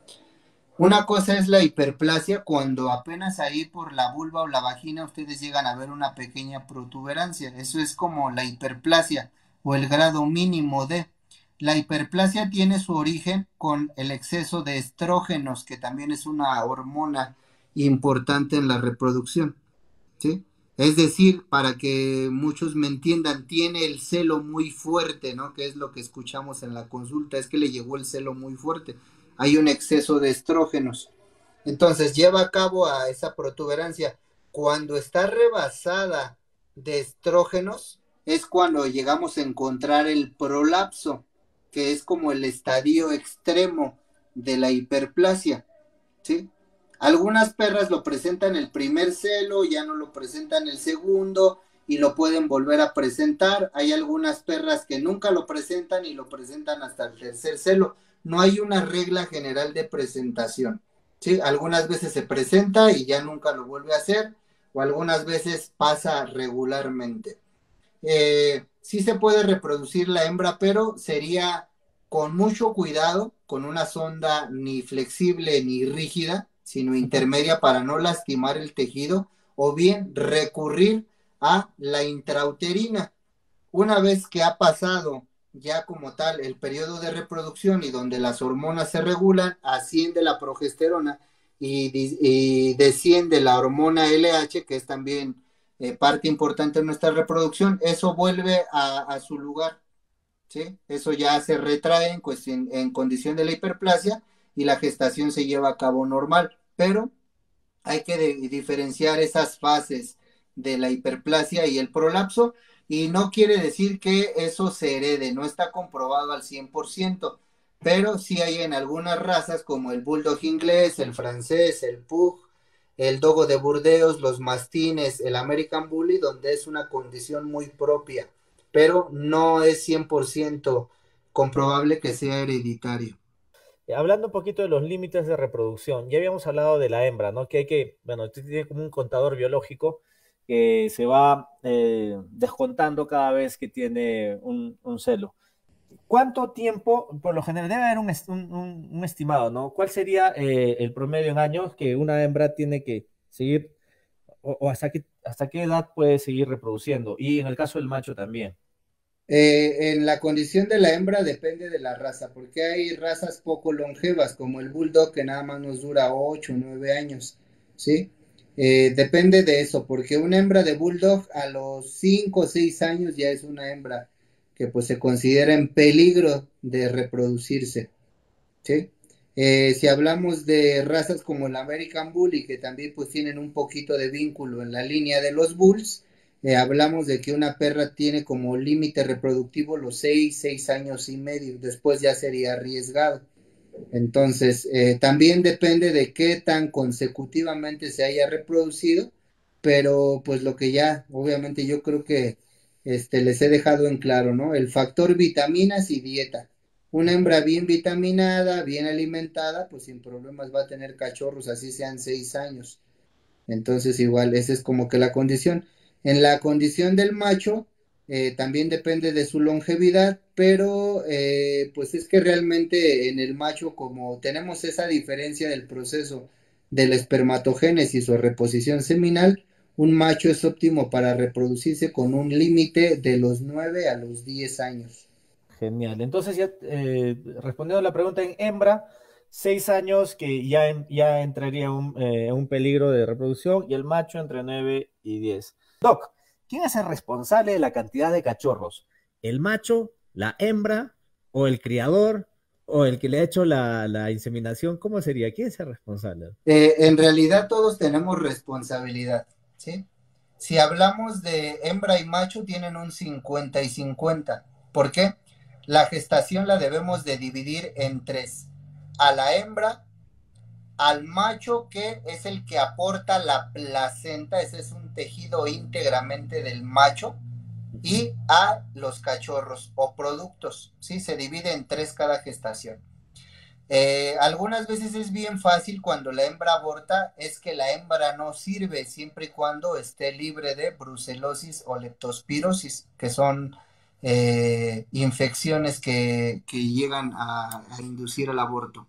Una cosa es la hiperplasia, cuando apenas ahí por la vulva o la vagina ustedes llegan a ver una pequeña protuberancia. Eso es como la hiperplasia o el grado mínimo de. La hiperplasia tiene su origen con el exceso de estrógenos, que también es una hormona importante en la reproducción, ¿sí? Es decir, para que muchos me entiendan, tiene el celo muy fuerte, ¿no? Que es lo que escuchamos en la consulta, es que le llegó el celo muy fuerte. Hay un exceso de estrógenos. Entonces lleva a cabo a esa protuberancia. Cuando está rebasada de estrógenos, es cuando llegamos a encontrar el prolapso, que es como el estadio extremo de la hiperplasia, ¿sí? Algunas perras lo presentan el primer celo, ya no lo presentan el segundo y lo pueden volver a presentar. Hay algunas perras que nunca lo presentan y lo presentan hasta el tercer celo. No hay una regla general de presentación, ¿sí? Algunas veces se presenta y ya nunca lo vuelve a hacer, o algunas veces pasa regularmente. Sí se puede reproducir la hembra, pero sería con mucho cuidado, con una sonda ni flexible ni rígida, sino intermedia para no lastimar el tejido, o bien recurrir a la intrauterina. Una vez que ha pasado ya como tal el periodo de reproducción y donde las hormonas se regulan, asciende la progesterona y desciende la hormona LH, que es también parte importante de nuestra reproducción, eso vuelve a su lugar, ¿sí? Eso ya se retrae en condición de la hiperplasia y la gestación se lleva a cabo normal, pero hay que diferenciar esas fases de la hiperplasia y el prolapso, y no quiere decir que eso se herede, no está comprobado al 100%, pero sí hay en algunas razas como el bulldog inglés, el francés, el pug, el dogo de Burdeos, los mastines, el American Bully, donde es una condición muy propia, pero no es 100% comprobable que sea hereditario. Hablando un poquito de los límites de reproducción, ya habíamos hablado de la hembra, ¿no? Que hay que, bueno, tiene como un contador biológico que se va descontando cada vez que tiene un celo. ¿Cuánto tiempo, por lo general, debe haber un estimado, ¿no? ¿Cuál sería el promedio en años que una hembra tiene que seguir, o hasta qué edad puede seguir reproduciendo? Y en el caso del macho también. En la condición de la hembra depende de la raza, porque hay razas poco longevas, como el bulldog, que nada más nos dura 8 o 9 años, ¿sí? Depende de eso, porque una hembra de bulldog a los 5 o 6 años ya es una hembra que pues se considera en peligro de reproducirse, ¿sí? Si hablamos de razas como el American Bully, que también pues tienen un poquito de vínculo en la línea de los Bulls, hablamos de que una perra tiene como límite reproductivo los 6 años y medio, después ya sería arriesgado. Entonces, también depende de qué tan consecutivamente se haya reproducido, pero pues lo que ya, obviamente yo creo que les he dejado en claro, ¿no? El factor vitaminas y dieta. Una hembra bien vitaminada, bien alimentada, pues sin problemas va a tener cachorros, así sean 6 años. Entonces, igual, esa es como que la condición. En la condición del macho, también depende de su longevidad, pero pues es que realmente en el macho, como tenemos esa diferencia del proceso de la espermatogénesis o reposición seminal, un macho es óptimo para reproducirse con un límite de los 9 a los 10 años. Genial. Entonces, ya respondiendo a la pregunta en hembra, 6 años que ya, ya entraría en un peligro de reproducción y el macho entre 9 y 10. Doc, ¿quién es el responsable de la cantidad de cachorros? ¿El macho, la hembra o el criador o el que le ha hecho la inseminación? ¿Cómo sería? ¿Quién es el responsable? En realidad todos tenemos responsabilidad, ¿sí? Si hablamos de hembra y macho, tienen un 50 y 50. ¿Por qué? La gestación la debemos de dividir en tres. A la hembra, al macho, que es el que aporta la placenta, ese es un tejido íntegramente del macho, y a los cachorros o productos, ¿sí? Se divide en tres cada gestación. Algunas veces es bien fácil cuando la hembra aborta, es que la hembra no sirve siempre y cuando esté libre de brucelosis o leptospirosis, que son infecciones que llegan a inducir el aborto.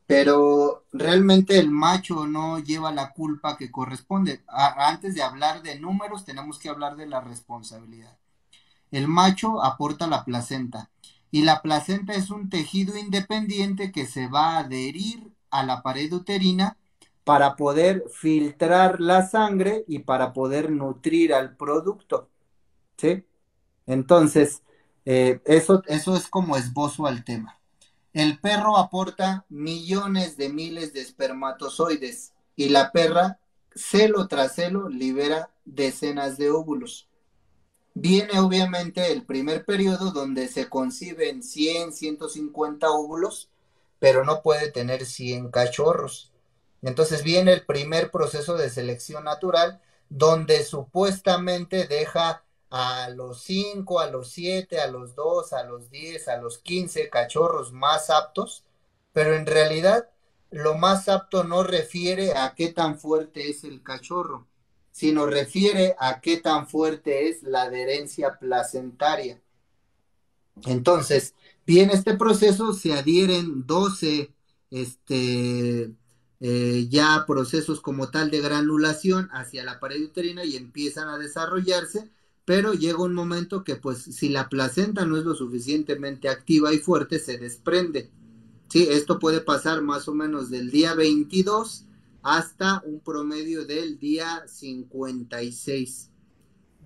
Pero realmente el macho no lleva la culpa que corresponde. Antes de hablar de números, tenemos que hablar de la responsabilidad. El macho aporta la placenta y la placenta es un tejido independiente que se va a adherir a la pared uterina para poder filtrar la sangre y para poder nutrir al producto, ¿sí? Entonces, eso es como esbozo al tema. El perro aporta millones de miles de espermatozoides y la perra, celo tras celo, libera decenas de óvulos. Viene obviamente el primer periodo donde se conciben 100, 150 óvulos, pero no puede tener 100 cachorros. Entonces viene el primer proceso de selección natural donde supuestamente deja a los 5, a los 7, a los 2, a los 10, a los 15 cachorros más aptos, pero en realidad lo más apto no refiere a qué tan fuerte es el cachorro, sino refiere a qué tan fuerte es la adherencia placentaria. Entonces, bien, este proceso se adhieren 12 ya procesos como tal de granulación hacia la pared uterina y empiezan a desarrollarse, pero llega un momento que pues si la placenta no es lo suficientemente activa y fuerte, se desprende. Sí, esto puede pasar más o menos del día 22 hasta un promedio del día 56.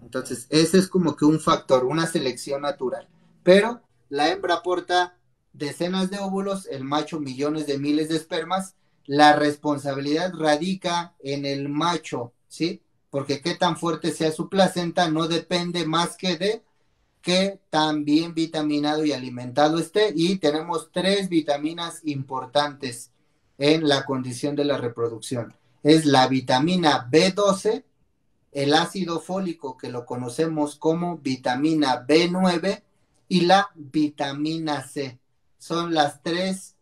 Entonces, ese es como que un factor, una selección natural. Pero la hembra aporta decenas de óvulos, el macho millones de miles de espermas. La responsabilidad radica en el macho, ¿sí? Porque qué tan fuerte sea su placenta no depende más que de que tan bien vitaminado y alimentado esté. Y tenemos tres vitaminas importantes en la condición de la reproducción. Es la vitamina B12, el ácido fólico, que lo conocemos como vitamina B9, y la vitamina C. Son las tres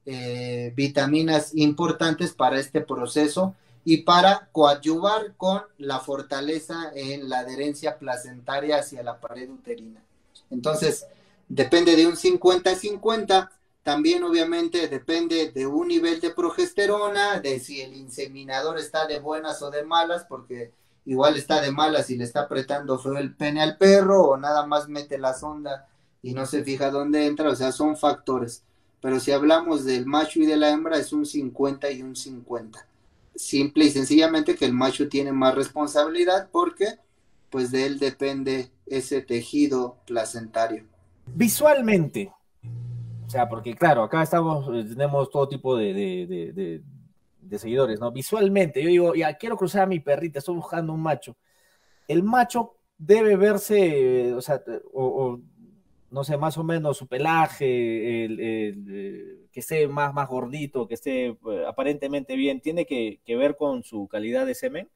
vitaminas importantes para este proceso y para coadyuvar con la fortaleza en la adherencia placentaria hacia la pared uterina. Entonces, depende de un 50-50. También obviamente depende de un nivel de progesterona, de si el inseminador está de buenas o de malas, porque igual está de malas y le está apretando feo el pene al perro, o nada más mete la sonda y no se fija dónde entra. O sea, son factores. Pero si hablamos del macho y de la hembra, es un 50 y un 50. Simple y sencillamente que el macho tiene más responsabilidad porque pues de él depende ese tejido placentario. Visualmente, o sea, porque claro, acá estamos, tenemos todo tipo de seguidores, ¿no? Visualmente, yo digo, ya quiero cruzar a mi perrita, estoy buscando un macho. El macho debe verse, o sea, no sé, más o menos su pelaje, que esté más gordito, que esté aparentemente bien, tiene que ver con su calidad de semen.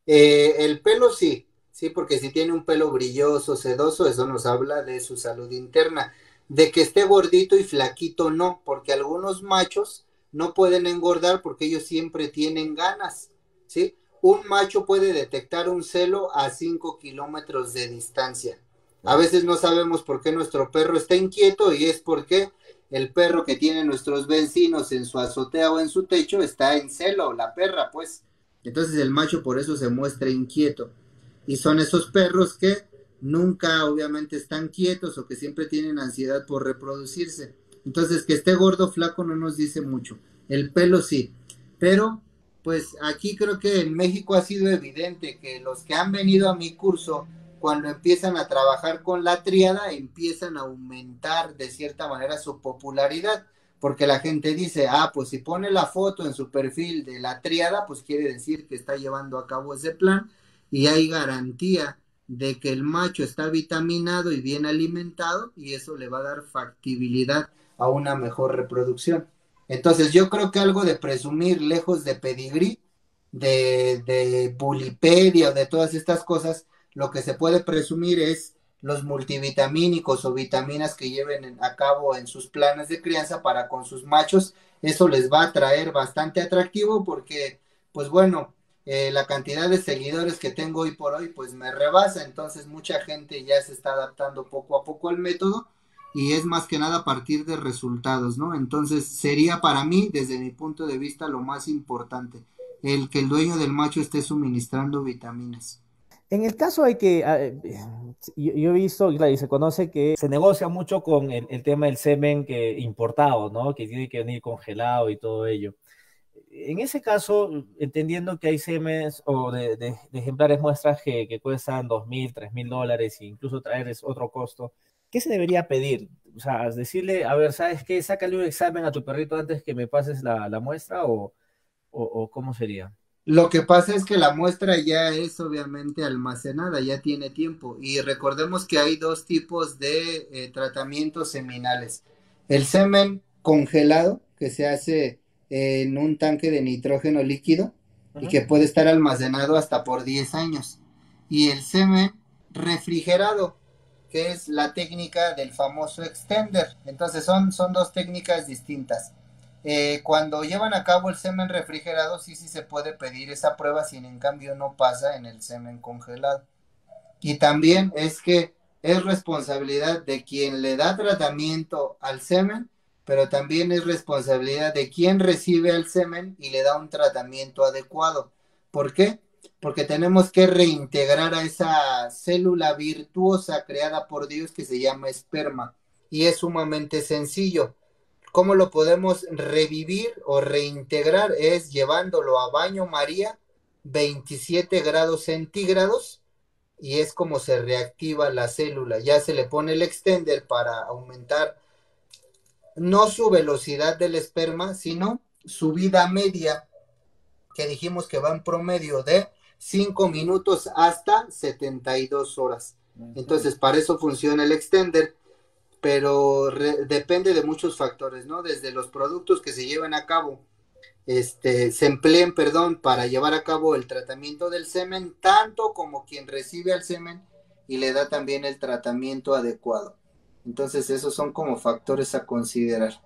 El pelo sí, sí, porque si tiene un pelo brilloso, sedoso, eso nos habla de su salud interna. De que esté gordito y flaquito, no, porque algunos machos no pueden engordar porque ellos siempre tienen ganas, ¿sí? Un macho puede detectar un celo a 5 kilómetros de distancia. A veces no sabemos por qué nuestro perro está inquieto y es porque el perro que tienen nuestros vecinos en su azotea o en su techo está en celo, la perra, pues. Entonces el macho por eso se muestra inquieto. Y son esos perros que nunca obviamente están quietos o que siempre tienen ansiedad por reproducirse. Entonces que esté gordo, flaco no nos dice mucho. El pelo sí. Pero pues aquí creo que en México ha sido evidente que los que han venido a mi curso, cuando empiezan a trabajar con la tríada, empiezan a aumentar de cierta manera su popularidad, porque la gente dice, ah, pues si pone la foto en su perfil de la tríada, pues quiere decir que está llevando a cabo ese plan y hay garantía de que el macho está vitaminado y bien alimentado y eso le va a dar factibilidad a una mejor reproducción. Entonces yo creo que algo de presumir lejos de pedigrí, de bulipedia o de todas estas cosas, lo que se puede presumir es los multivitamínicos o vitaminas que lleven a cabo en sus planes de crianza para con sus machos. Eso les va a traer bastante atractivo porque, pues bueno, la cantidad de seguidores que tengo hoy por hoy, pues me rebasa. Entonces mucha gente ya se está adaptando poco a poco al método y es más que nada a partir de resultados, ¿no? Entonces sería para mí, desde mi punto de vista, lo más importante, el que el dueño del macho esté suministrando vitaminas. En el caso hay que, yo he visto, claro, y se conoce que se negocia mucho con el tema del semen que importado, ¿no? Que tiene que venir congelado y todo ello. En ese caso, entendiendo que hay semes o de ejemplares muestras que cuestan 2.000, $3.000 e incluso traer es otro costo, ¿qué se debería pedir? O sea, decirle, a ver, ¿sabes qué? Sácale un examen a tu perrito antes que me pases la muestra o ¿cómo sería? Lo que pasa es que la muestra ya es obviamente almacenada, ya tiene tiempo. Y recordemos que hay dos tipos de tratamientos seminales. El semen congelado, que se hace en un tanque de nitrógeno líquido y Ujú. que puede estar almacenado hasta por 10 años. Y el semen refrigerado, que es la técnica del famoso extender. Entonces son dos técnicas distintas. Cuando llevan a cabo el semen refrigerado, sí se puede pedir esa prueba, sin en cambio no pasa en el semen congelado. Y también es que es responsabilidad de quien le da tratamiento al semen, pero también es responsabilidad de quien recibe el semen y le da un tratamiento adecuado. ¿Por qué? Porque tenemos que reintegrar a esa célula virtuosa creada por Dios que se llama esperma. Y es sumamente sencillo. ¿Cómo lo podemos revivir o reintegrar? Es llevándolo a baño María, 27 grados centígrados, y es como se reactiva la célula. Ya se le pone el extender para aumentar no su velocidad del esperma, sino su vida media, que dijimos que va en promedio de 5 minutos hasta 72 horas. Ujú. Entonces, para eso funciona el extender, pero depende de muchos factores, ¿no? Desde los productos que se llevan a cabo, se empleen, perdón, para llevar a cabo el tratamiento del semen, tanto como quien recibe al semen y le da también el tratamiento adecuado. Entonces, esos son como factores a considerar.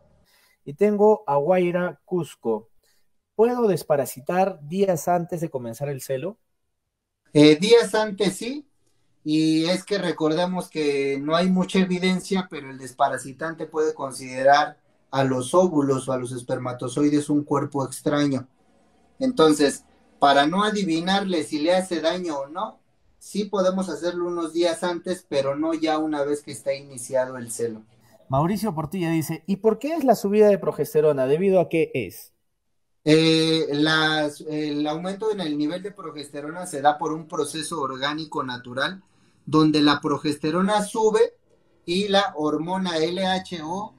Y tengo a Guaira Cusco. ¿Puedo desparasitar días antes de comenzar el celo? Días antes sí, y es que recordemos que no hay mucha evidencia, pero el desparasitante puede considerar a los óvulos o a los espermatozoides un cuerpo extraño. Entonces, para no adivinarle si le hace daño o no, sí podemos hacerlo unos días antes, pero no ya una vez que está iniciado el celo. Mauricio Portilla dice, ¿y por qué es la subida de progesterona? ¿Debido a qué es? El aumento en el nivel de progesterona se da por un proceso orgánico natural, donde la progesterona sube y la hormona LHO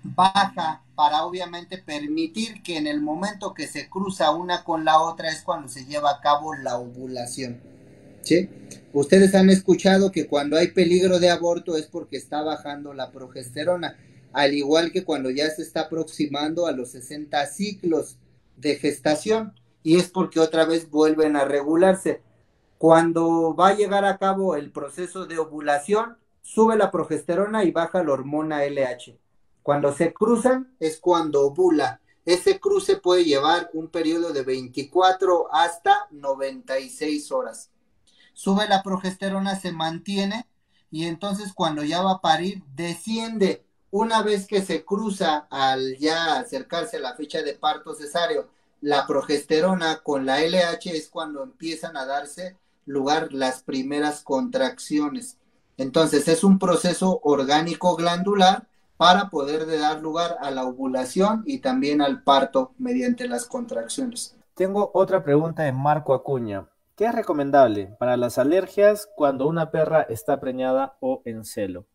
baja para obviamente permitir que en el momento que se cruza una con la otra es cuando se lleva a cabo la ovulación. ¿Sí? Ustedes han escuchado que cuando hay peligro de aborto es porque está bajando la progesterona, al igual que cuando ya se está aproximando a los 60 ciclos de gestación, y es porque otra vez vuelven a regularse. Cuando va a llegar a cabo el proceso de ovulación, sube la progesterona y baja la hormona LH. Cuando se cruzan es cuando ovula. Ese cruce puede llevar un periodo de 24 hasta 96 horas. Sube la progesterona, se mantiene y entonces cuando ya va a parir, desciende. Una vez que se cruza al ya acercarse a la fecha de parto cesáreo, la progesterona con la LH es cuando empiezan a darse lugar las primeras contracciones. Entonces es un proceso orgánico glandular para poder dar lugar a la ovulación y también al parto mediante las contracciones. Tengo otra pregunta de Marco Acuña. ¿Qué es recomendable para las alergias cuando una perra está preñada o en celo?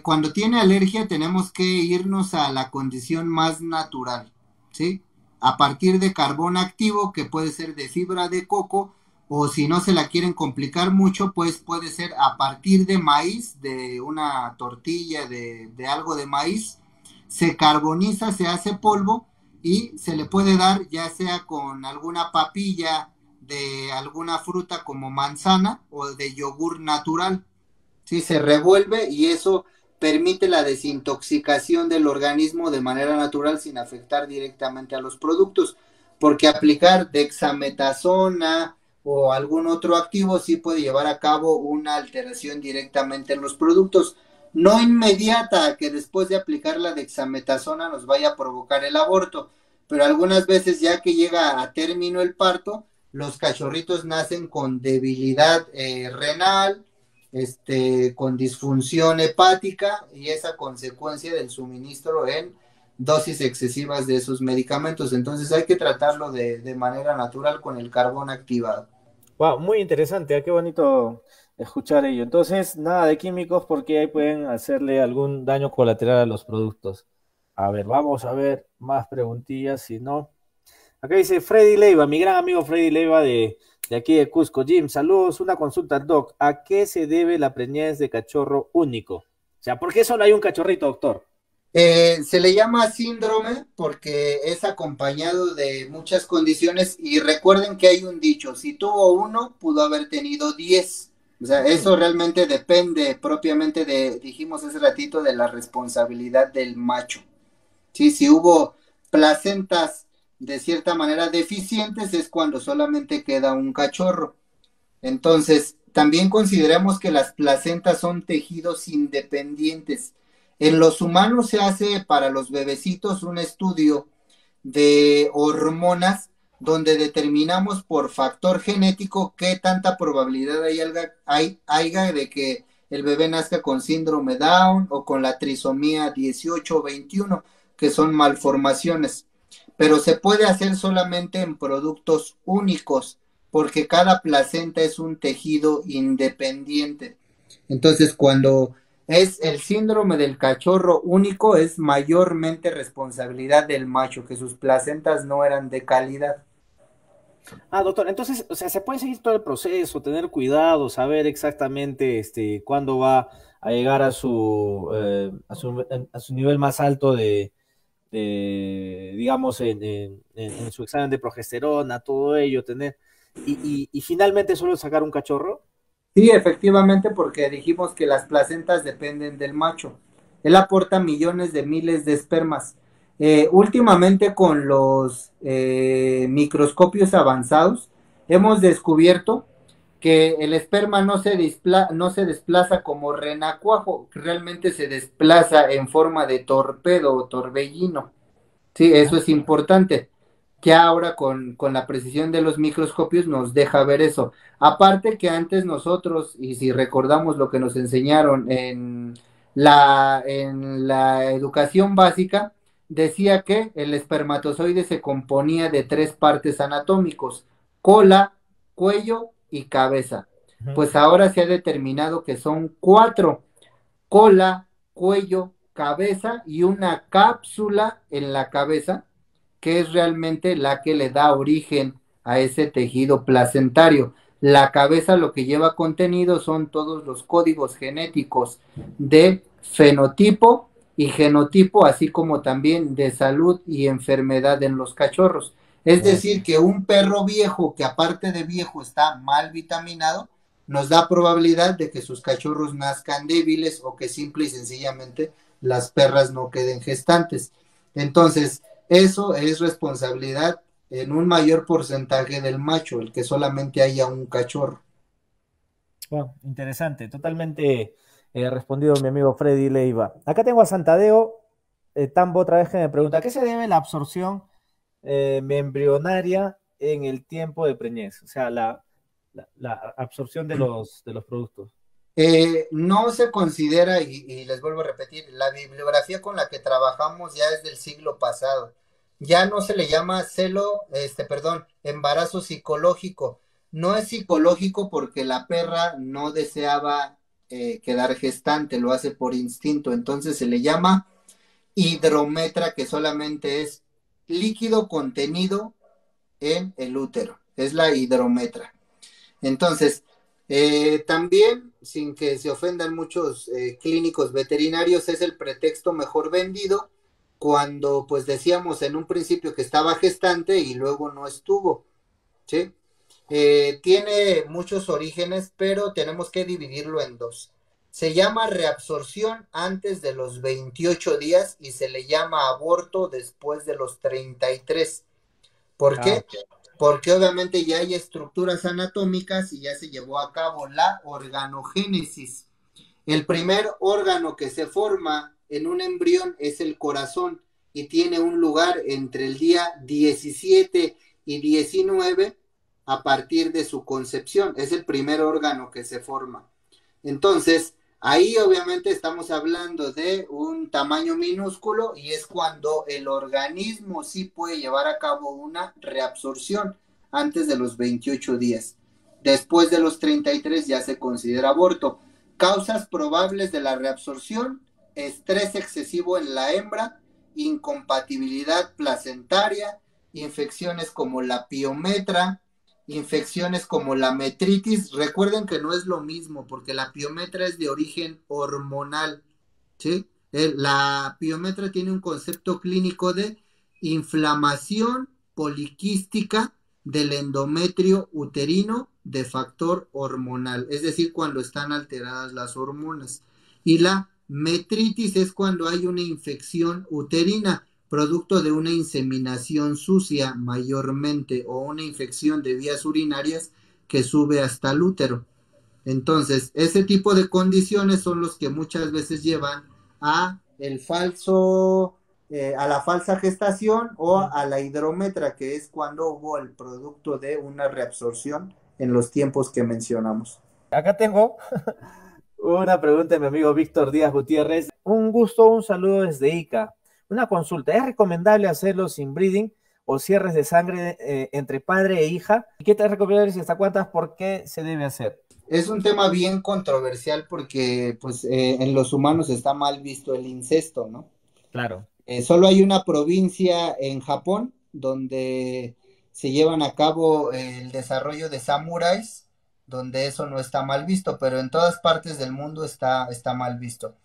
Cuando tiene alergia tenemos que irnos a la condición más natural, ¿sí? A partir de carbón activo, que puede ser de fibra de coco, o si no se la quieren complicar mucho, pues puede ser a partir de maíz, de una tortilla, de algo de maíz, se carboniza, se hace polvo y se le puede dar ya sea con alguna papilla de alguna fruta como manzana o de yogur natural. Sí, se revuelve y eso permite la desintoxicación del organismo de manera natural sin afectar directamente a los productos, porque aplicar dexametasona o algún otro activo sí puede llevar a cabo una alteración directamente en los productos, no inmediata, que después de aplicar la dexametasona nos vaya a provocar el aborto, pero algunas veces ya que llega a término el parto, los cachorritos nacen con debilidad renal, con disfunción hepática y esa consecuencia del suministro en dosis excesivas de esos medicamentos. Entonces hay que tratarlo de manera natural con el carbón activado. Wow, muy interesante, qué bonito escuchar ello. Entonces, nada de químicos porque ahí pueden hacerle algún daño colateral a los productos. A ver, vamos a ver más preguntillas, si no. Acá dice Freddy Leiva, mi gran amigo Freddy Leiva de aquí de Cusco. Jim, saludos, una consulta, Doc. ¿A qué se debe la preñez de cachorro único? O sea, ¿por qué solo hay un cachorrito, doctor? Se le llama síndrome porque es acompañado de muchas condiciones y recuerden que hay un dicho, si tuvo uno, pudo haber tenido 10. O sea, eso realmente depende propiamente de, dijimos hace ratito, de la responsabilidad del macho. Sí, si hubo placentas de cierta manera deficientes es cuando solamente queda un cachorro. Entonces, también consideramos que las placentas son tejidos independientes. En los humanos se hace para los bebecitos un estudio de hormonas donde determinamos por factor genético qué tanta probabilidad haya de que el bebé nazca con síndrome Down o con la trisomía 18 o 21, que son malformaciones. Pero se puede hacer solamente en productos únicos, porque cada placenta es un tejido independiente. Entonces, cuando es el síndrome del cachorro único, es mayormente responsabilidad del macho, que sus placentas no eran de calidad. Ah, doctor, entonces, o sea, se puede seguir todo el proceso, tener cuidado, saber exactamente cuándo va a llegar a su nivel más alto digamos, en su examen de progesterona, todo ello, tener, y finalmente solo sacar un cachorro. Sí, efectivamente, porque dijimos que las placentas dependen del macho. Él aporta millones de miles de espermas. Últimamente con los microscopios avanzados hemos descubierto que el esperma no se desplaza como renacuajo, realmente se desplaza en forma de torpedo o torbellino. Sí, eso es importante. Ya ahora con la precisión de los microscopios nos deja ver eso. Aparte que antes nosotros, y si recordamos lo que nos enseñaron en la educación básica, decía que el espermatozoide se componía de tres partes anatómicos, cola, cuello y cabeza. Ujú. Pues ahora se ha determinado que son cuatro: cola, cuello, cabeza y una cápsula en la cabeza, que es realmente la que le da origen a ese tejido placentario. La cabeza lo que lleva contenido son todos los códigos genéticos de fenotipo y genotipo, así como también de salud y enfermedad en los cachorros. Es decir, que un perro viejo que aparte de viejo está mal vitaminado, nos da probabilidad de que sus cachorros nazcan débiles o que simple y sencillamente las perras no queden gestantes. Entonces, eso es responsabilidad en un mayor porcentaje del macho, el que solamente haya un cachorro. Bueno, interesante, totalmente respondido mi amigo Freddy Leiva. Acá tengo a Santadeo Tambo otra vez que me pregunta, ¿a qué se debe la absorción embrionaria en el tiempo de preñez, o sea, la absorción de los productos. No se considera, y les vuelvo a repetir, la bibliografía con la que trabajamos ya es del siglo pasado. Ya no se le llama embarazo psicológico. No es psicológico porque la perra no deseaba quedar gestante, lo hace por instinto. Entonces se le llama hidrometra, que solamente es líquido contenido en el útero. Es la hidrometra. Entonces, también, sin que se ofendan muchos clínicos veterinarios, es el pretexto mejor vendido cuando pues decíamos en un principio que estaba gestante y luego no estuvo, ¿sí? Tiene muchos orígenes, pero tenemos que dividirlo en dos. Se llama reabsorción antes de los 28 días y se le llama aborto después de los 33. ¿Por Ah, qué? ok. Porque obviamente ya hay estructuras anatómicas y ya se llevó a cabo la organogénesis. El primer órgano que se forma en un embrión es el corazón y tiene un lugar entre el día 17 y 19 a partir de su concepción. Es el primer órgano que se forma. Entonces, ahí obviamente estamos hablando de un tamaño minúsculo y es cuando el organismo sí puede llevar a cabo una reabsorción antes de los 28 días. Después de los 33 ya se considera aborto. Causas probables de la reabsorción: estrés excesivo en la hembra, incompatibilidad placentaria, infecciones como la piometra, infecciones como la metritis. Recuerden que no es lo mismo porque la piometra es de origen hormonal, ¿sí? La piometra tiene un concepto clínico de inflamación poliquística del endometrio uterino de factor hormonal, es decir, cuando están alteradas las hormonas. Y la metritis es cuando hay una infección uterina producto de una inseminación sucia mayormente o una infección de vías urinarias que sube hasta el útero. Entonces, ese tipo de condiciones son los que muchas veces llevan a a la falsa gestación o a la hidrometra, que es cuando hubo el producto de una reabsorción en los tiempos que mencionamos. Acá tengo una pregunta de mi amigo Víctor Díaz Gutiérrez. Un gusto, un saludo desde Ica. Una consulta, ¿es recomendable hacerlo sin breeding o cierres de sangre entre padre e hija? ¿Y qué te recomendarías y hasta cuántas? ¿Por qué se debe hacer? Es un tema bien controversial porque pues en los humanos está mal visto el incesto, ¿no? Claro. Solo hay una provincia en Japón donde se llevan a cabo el desarrollo de samuráis, donde eso no está mal visto, pero en todas partes del mundo está mal visto.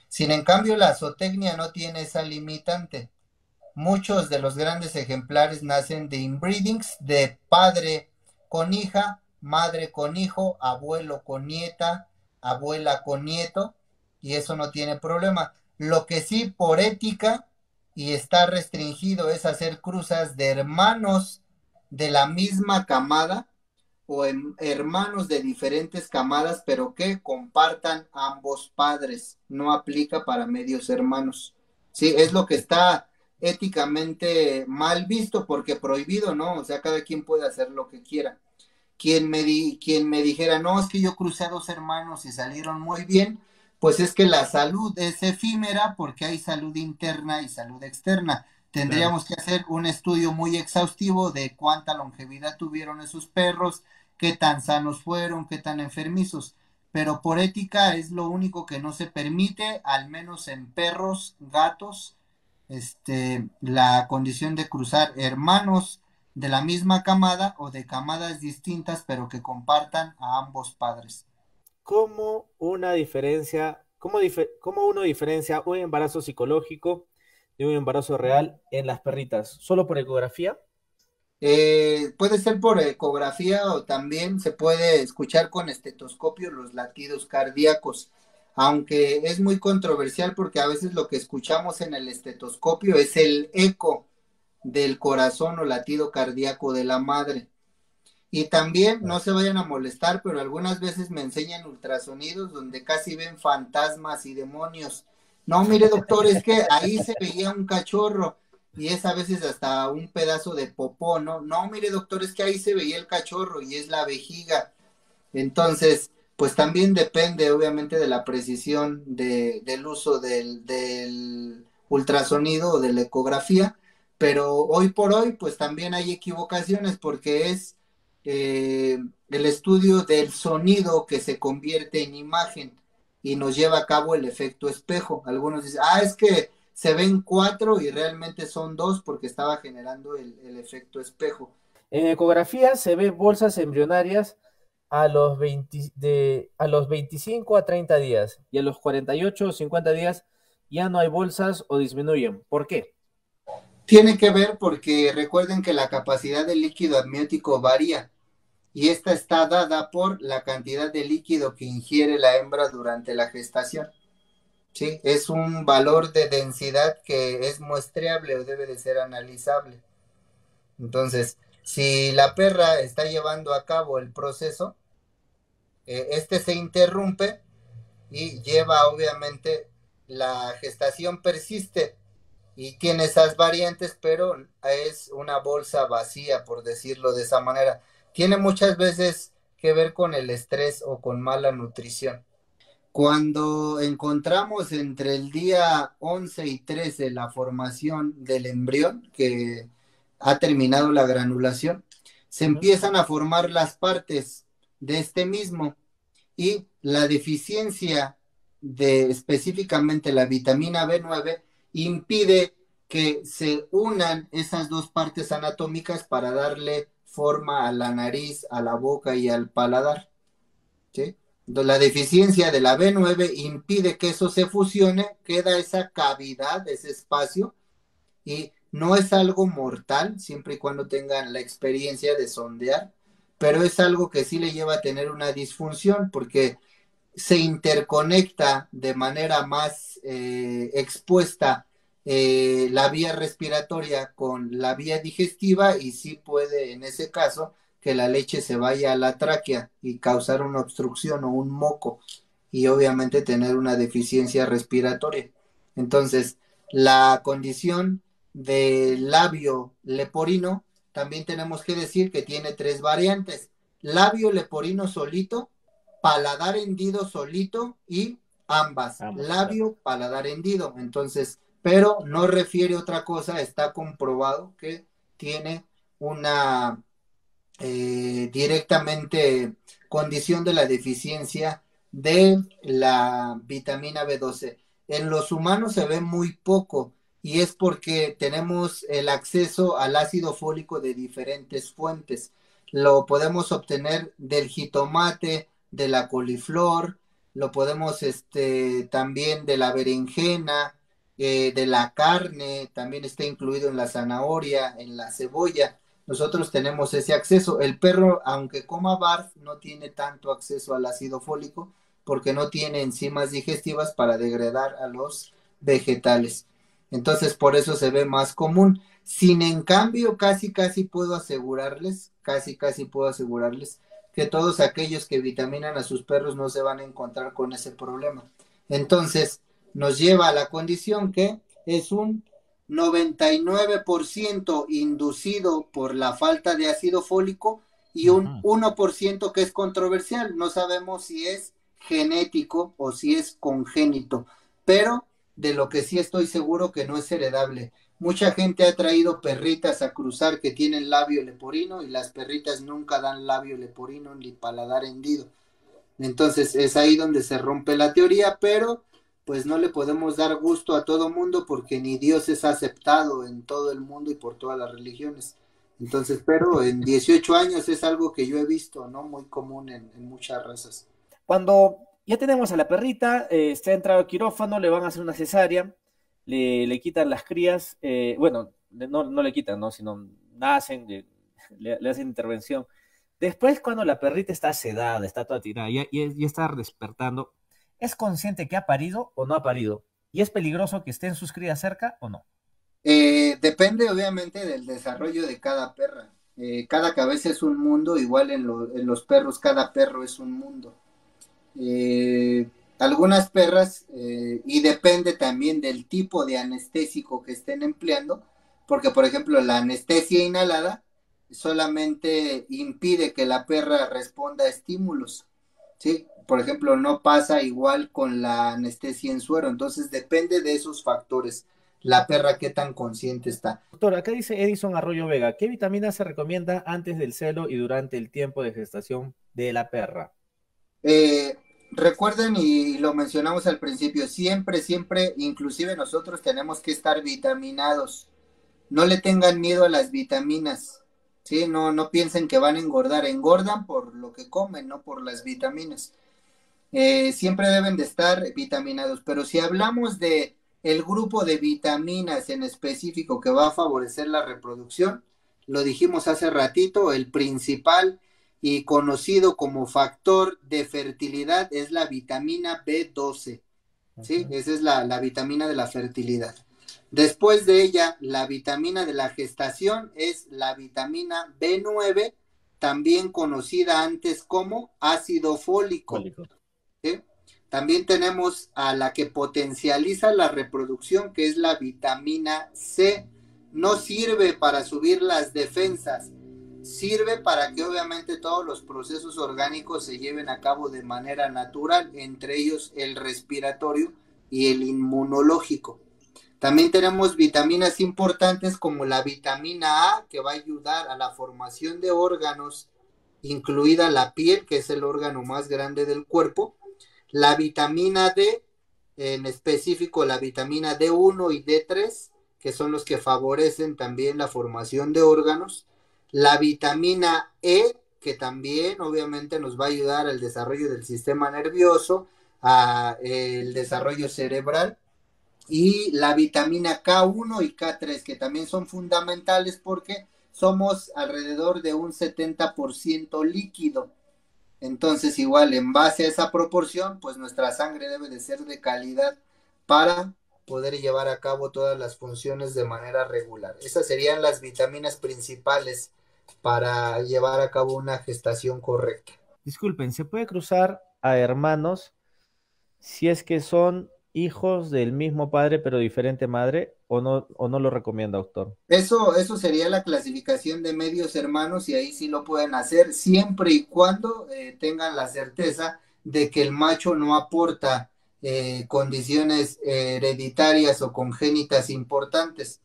Sin en cambio, la zootecnia no tiene esa limitante. Muchos de los grandes ejemplares nacen de inbreedings, de padre con hija, madre con hijo, abuelo con nieta, abuela con nieto, y eso no tiene problema. Lo que sí por ética y está restringido es hacer cruzas de hermanos de la misma camada o hermanos de diferentes camadas, pero que compartan ambos padres. No aplica para medios hermanos. Sí, es lo que está éticamente mal visto porque prohibido, ¿no? O sea, cada quien puede hacer lo que quiera. Quien me dijera, no, es que yo crucé a dos hermanos y salieron muy bien, pues es que la salud es efímera porque hay salud interna y salud externa. Claro. Tendríamos que hacer un estudio muy exhaustivo de cuánta longevidad tuvieron esos perros, qué tan sanos fueron, qué tan enfermizos. Pero por ética es lo único que no se permite, al menos en perros, gatos, la condición de cruzar hermanos de la misma camada o de camadas distintas, pero que compartan a ambos padres. ¿Cómo una diferencia, cómo uno diferencia un embarazo psicológico de un embarazo real en las perritas? ¿Solo por ecografía? Puede ser por ecografía o también se puede escuchar con estetoscopio los latidos cardíacos, aunque es muy controversial porque a veces lo que escuchamos en el estetoscopio es el eco del corazón o latido cardíaco de la madre. Y también no se vayan a molestar, pero algunas veces me enseñan ultrasonidos donde casi ven fantasmas y demonios. No, mire doctor, es que ahí se veía un cachorro. y es a veces hasta un pedazo de popó, ¿no? No, mire doctor, es que ahí se veía el cachorro y es la vejiga. Entonces, pues también depende obviamente de la precisión del uso del ultrasonido o de la ecografía, pero hoy por hoy pues también hay equivocaciones porque es el estudio del sonido que se convierte en imagen y nos lleva a cabo el efecto espejo. Algunos dicen, es que se ven cuatro y realmente son dos porque estaba generando el efecto espejo. En ecografía se ven bolsas embrionarias a los 25 a 30 días y a los 48 o 50 días ya no hay bolsas o disminuyen. ¿Por qué? Tiene que ver porque recuerden que la capacidad del líquido amniótico varía y esta está dada por la cantidad de líquido que ingiere la hembra durante la gestación. ¿Sí? Es un valor de densidad que es muestreable o debe de ser analizable. Entonces, si la perra está llevando a cabo el proceso, este se interrumpe y lleva obviamente la gestación persiste y tiene esas variantes, pero es una bolsa vacía, por decirlo de esa manera. Tiene muchas veces que ver con el estrés o con mala nutrición. Cuando encontramos entre el día 11 y 13 la formación del embrión, que ha terminado la granulación, se empiezan a formar las partes de este mismo y la deficiencia de específicamente la vitamina B9 impide que se unan esas dos partes anatómicas para darle forma a la nariz, a la boca y al paladar. ¿Sí? Entonces, la deficiencia de la B9 impide que eso se fusione, queda esa cavidad, ese espacio, y no es algo mortal, siempre y cuando tengan la experiencia de sondear, pero es algo que sí le lleva a tener una disfunción, porque se interconecta de manera más expuesta la vía respiratoria con la vía digestiva y sí puede en ese caso que la leche se vaya a la tráquea y causar una obstrucción o un moco y obviamente tener una deficiencia respiratoria. Entonces, la condición del labio leporino, también tenemos que decir que tiene tres variantes. Labio leporino solito, paladar hendido solito y ambas, Ambos, claro. labio, paladar hendido. Entonces, pero no refiere otra cosa, está comprobado que tiene una directamente condición de la deficiencia de la vitamina B12. En los humanos se ve muy poco y es porque tenemos el acceso al ácido fólico de diferentes fuentes. Lo podemos obtener del jitomate, de la coliflor, lo podemos también de la berenjena, de la carne, también está incluido en la zanahoria, en la cebolla. Nosotros tenemos ese acceso. El perro, aunque coma barf, no tiene tanto acceso al ácido fólico porque no tiene enzimas digestivas para degradar a los vegetales. Entonces, por eso se ve más común. Sin en cambio, casi puedo asegurarles que todos aquellos que vitaminan a sus perros no se van a encontrar con ese problema. Entonces, nos lleva a la condición que es un 99% inducido por la falta de ácido fólico y un 1% que es controversial. No sabemos si es genético o si es congénito, pero de lo que sí estoy seguro que no es heredable. Mucha gente ha traído perritas a cruzar que tienen labio leporino y las perritas nunca dan labio leporino ni paladar hendido. Entonces es ahí donde se rompe la teoría, pero pues no le podemos dar gusto a todo mundo porque ni Dios es aceptado en todo el mundo y por todas las religiones. Entonces, pero en 18 años es algo que yo he visto, ¿no? Muy común en muchas razas. Cuando ya tenemos a la perrita, está entrado al quirófano, le van a hacer una cesárea, le quitan las crías, bueno, no le quitan, ¿no? Sino nacen, le hacen intervención. Después, cuando la perrita está sedada, está toda tirada, ya está despertando, ¿es consciente que ha parido o no ha parido? ¿Y es peligroso que estén sus crías cerca o no? Depende obviamente del desarrollo de cada perra. Cada cabeza es un mundo, igual en los perros, cada perro es un mundo. Eh, Algunas perras, y depende también del tipo de anestésico que estén empleando, porque por ejemplo la anestesia inhalada solamente impide que la perra responda a estímulos, ¿sí? Por ejemplo, no pasa igual con la anestesia en suero, entonces depende de esos factores, la perra qué tan consciente está. Doctor, acá dice Edison Arroyo Vega, ¿qué vitamina se recomienda antes del celo y durante el tiempo de gestación de la perra? Eh, Recuerden, y lo mencionamos al principio, siempre, siempre, inclusive nosotros tenemos que estar vitaminados. No le tengan miedo a las vitaminas, ¿sí? No, no piensen que van a engordar, engordan por lo que comen, no por las vitaminas. Siempre deben de estar vitaminados, pero si hablamos de el grupo de vitaminas en específico que va a favorecer la reproducción, lo dijimos hace ratito, el principal y conocido como factor de fertilidad es la vitamina B12, ¿sí? Esa es la vitamina de la fertilidad. Después de ella, la vitamina de la gestación es la vitamina B9, también conocida antes como ácido fólico. ¿Sí? También tenemos a la que potencializa la reproducción, que es la vitamina C. No sirve para subir las defensas, sirve para que obviamente todos los procesos orgánicos se lleven a cabo de manera natural, entre ellos el respiratorio y el inmunológico. También tenemos vitaminas importantes como la vitamina A, que va a ayudar a la formación de órganos, incluida la piel, que es el órgano más grande del cuerpo. La vitamina D, en específico la vitamina D1 y D3, que son los que favorecen también la formación de órganos. La vitamina E, que también obviamente nos va a ayudar al desarrollo del sistema nervioso, el desarrollo cerebral. Y la vitamina K1 y K3, que también son fundamentales porque somos alrededor de un 70% líquido. Entonces, igual, en base a esa proporción, pues nuestra sangre debe de ser de calidad para poder llevar a cabo todas las funciones de manera regular. Esas serían las vitaminas principales para llevar a cabo una gestación correcta. Disculpen, ¿se puede cruzar a hermanos si es que son hijos del mismo padre pero diferente madre o no lo recomienda, doctor? Eso sería la clasificación de medios hermanos y ahí sí lo pueden hacer siempre y cuando tengan la certeza de que el macho no aporta condiciones hereditarias o congénitas importantes,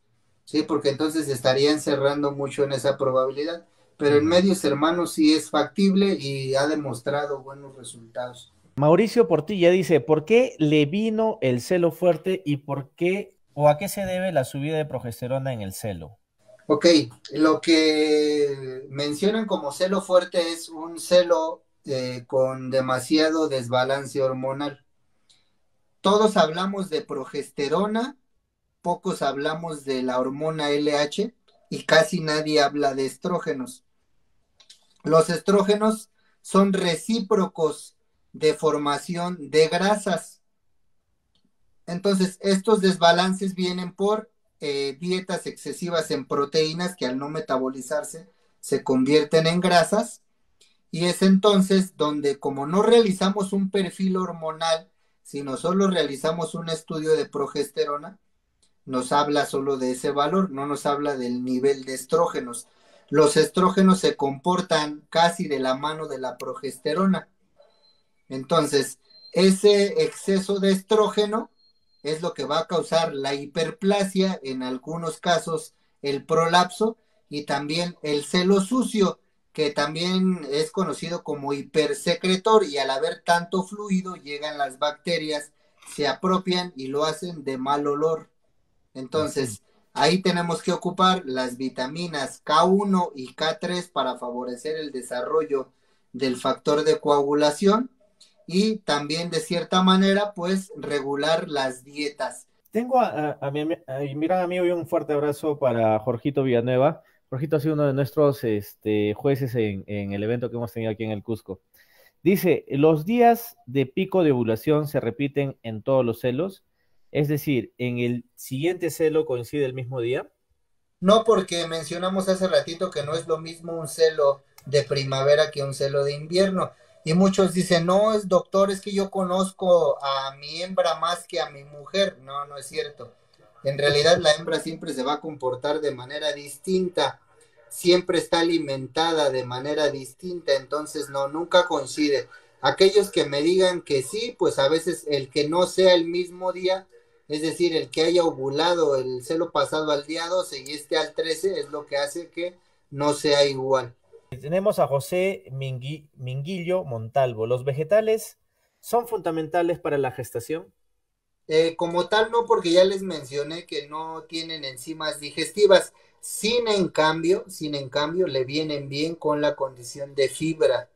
¿sí? Porque entonces estarían cerrando mucho en esa probabilidad. Pero en medios hermanos sí es factible y ha demostrado buenos resultados. Mauricio Portilla dice, ¿por qué le vino el celo fuerte y por qué o a qué se debe la subida de progesterona en el celo? Ok, lo que mencionan como celo fuerte es un celo con demasiado desbalance hormonal. Todos hablamos de progesterona, pocos hablamos de la hormona LH y casi nadie habla de estrógenos. Los estrógenos son recíprocos de formación de grasas. Entonces, estos desbalances vienen por dietas excesivas en proteínas que al no metabolizarse se convierten en grasas y es entonces donde como no realizamos un perfil hormonal, sino solo realizamos un estudio de progesterona, nos habla solo de ese valor, no nos habla del nivel de estrógenos. Los estrógenos se comportan casi de la mano de la progesterona. Entonces, ese exceso de estrógeno es lo que va a causar la hiperplasia, en algunos casos el prolapso y también el celo sucio, que también es conocido como hipersecretor y al haber tanto fluido llegan las bacterias, se apropian y lo hacen de mal olor. Entonces, ahí tenemos que ocupar las vitaminas K1 y K3 para favorecer el desarrollo del factor de coagulación y también de cierta manera pues regular las dietas. Tengo a mi gran amigo y un fuerte abrazo para Jorgito Villanueva. Jorgito ha sido uno de nuestros jueces en el evento que hemos tenido aquí en el Cusco. Dice, ¿los días de pico de ovulación se repiten en todos los celos? Es decir, ¿en el siguiente celo coincide el mismo día? No, porque mencionamos hace ratito que no es lo mismo un celo de primavera que un celo de invierno. Y muchos dicen, no, es doctor, es que yo conozco a mi hembra más que a mi mujer. No, no es cierto. En realidad la hembra siempre se va a comportar de manera distinta, siempre está alimentada de manera distinta, entonces no, nunca coincide. Aquellos que me digan que sí, pues a veces el que no sea el mismo día, es decir, el que haya ovulado el celo pasado al día 12 y este al 13, es lo que hace que no sea igual. Tenemos a José Minguillo Montalvo. ¿Los vegetales son fundamentales para la gestación? Como tal, no, porque ya les mencioné que no tienen enzimas digestivas. Sin en cambio, le vienen bien con la condición de fibra,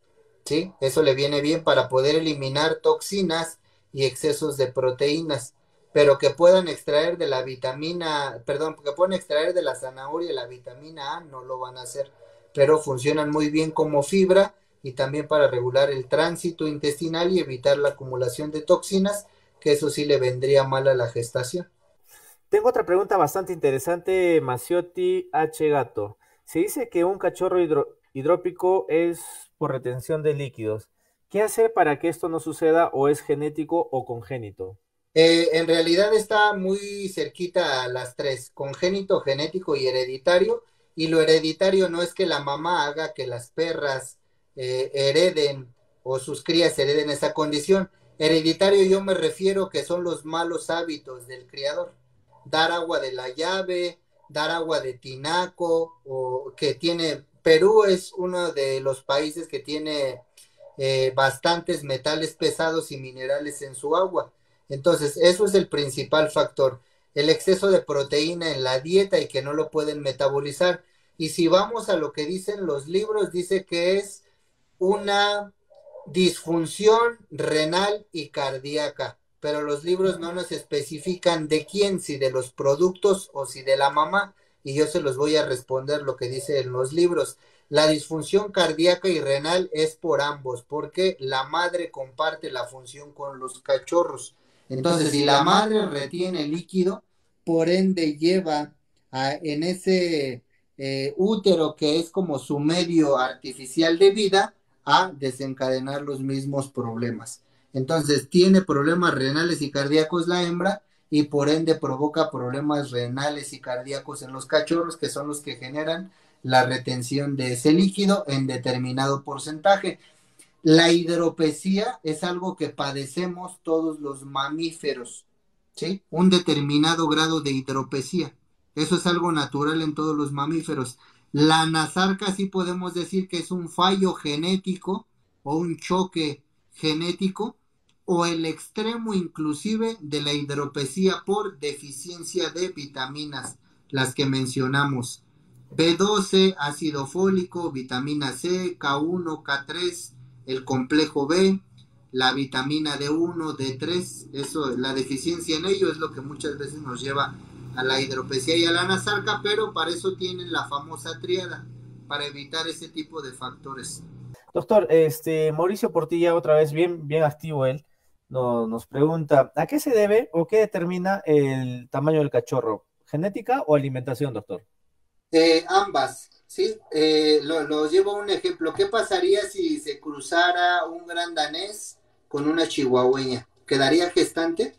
¿sí? Eso le viene bien para poder eliminar toxinas y excesos de proteínas, pero que puedan extraer de la vitamina, perdón, que puedan extraer de la zanahoria la vitamina A, no lo van a hacer, pero funcionan muy bien como fibra y también para regular el tránsito intestinal y evitar la acumulación de toxinas, que eso sí le vendría mal a la gestación. Tengo otra pregunta bastante interesante, Maciotti H. Gato. Se dice que un cachorro hidrópico es por retención de líquidos. ¿Qué hacer para que esto no suceda o es genético o congénito? En realidad está muy cerquita a las tres, congénito, genético y hereditario. Y lo hereditario no es que la mamá haga que las perras hereden o sus crías hereden esa condición. Hereditario yo me refiero que son los malos hábitos del criador. Dar agua de la llave, dar agua de tinaco, o que tiene, Perú es uno de los países que tiene bastantes metales pesados y minerales en su agua. Entonces, eso es el principal factor, el exceso de proteína en la dieta y que no lo pueden metabolizar. Y si vamos a lo que dicen los libros, dice que es una disfunción renal y cardíaca, pero los libros no nos especifican de quién, si de los productos o si de la mamá, y yo se los voy a responder lo que dice en los libros. La disfunción cardíaca y renal es por ambos, porque la madre comparte la función con los cachorros. Entonces, si la madre retiene líquido, por ende lleva en ese útero, que es como su medio artificial de vida, a desencadenar los mismos problemas. Entonces, tiene problemas renales y cardíacos la hembra y por ende provoca problemas renales y cardíacos en los cachorros, que son los que generan la retención de ese líquido en determinado porcentaje. La hidropesía es algo que padecemos todos los mamíferos, ¿sí? Un determinado grado de hidropesía. Eso es algo natural en todos los mamíferos. La nasarca sí podemos decir que es un fallo genético o un choque genético o el extremo inclusive de la hidropesía por deficiencia de vitaminas, las que mencionamos. B12, ácido fólico, vitamina C, K1, K3, el complejo B, la vitamina D1, D3, eso, la deficiencia en ello es lo que muchas veces nos lleva a la hidropesía y a la nasarca, pero para eso tienen la famosa triada, para evitar ese tipo de factores. Doctor, Mauricio Portilla, otra vez bien activo él, nos pregunta, ¿a qué se debe o qué determina el tamaño del cachorro? ¿Genética o alimentación, doctor? Ambas, ¿sí? Lo llevo a un ejemplo. ¿Qué pasaría si se cruzara un gran danés con una chihuahueña? ¿Quedaría gestante?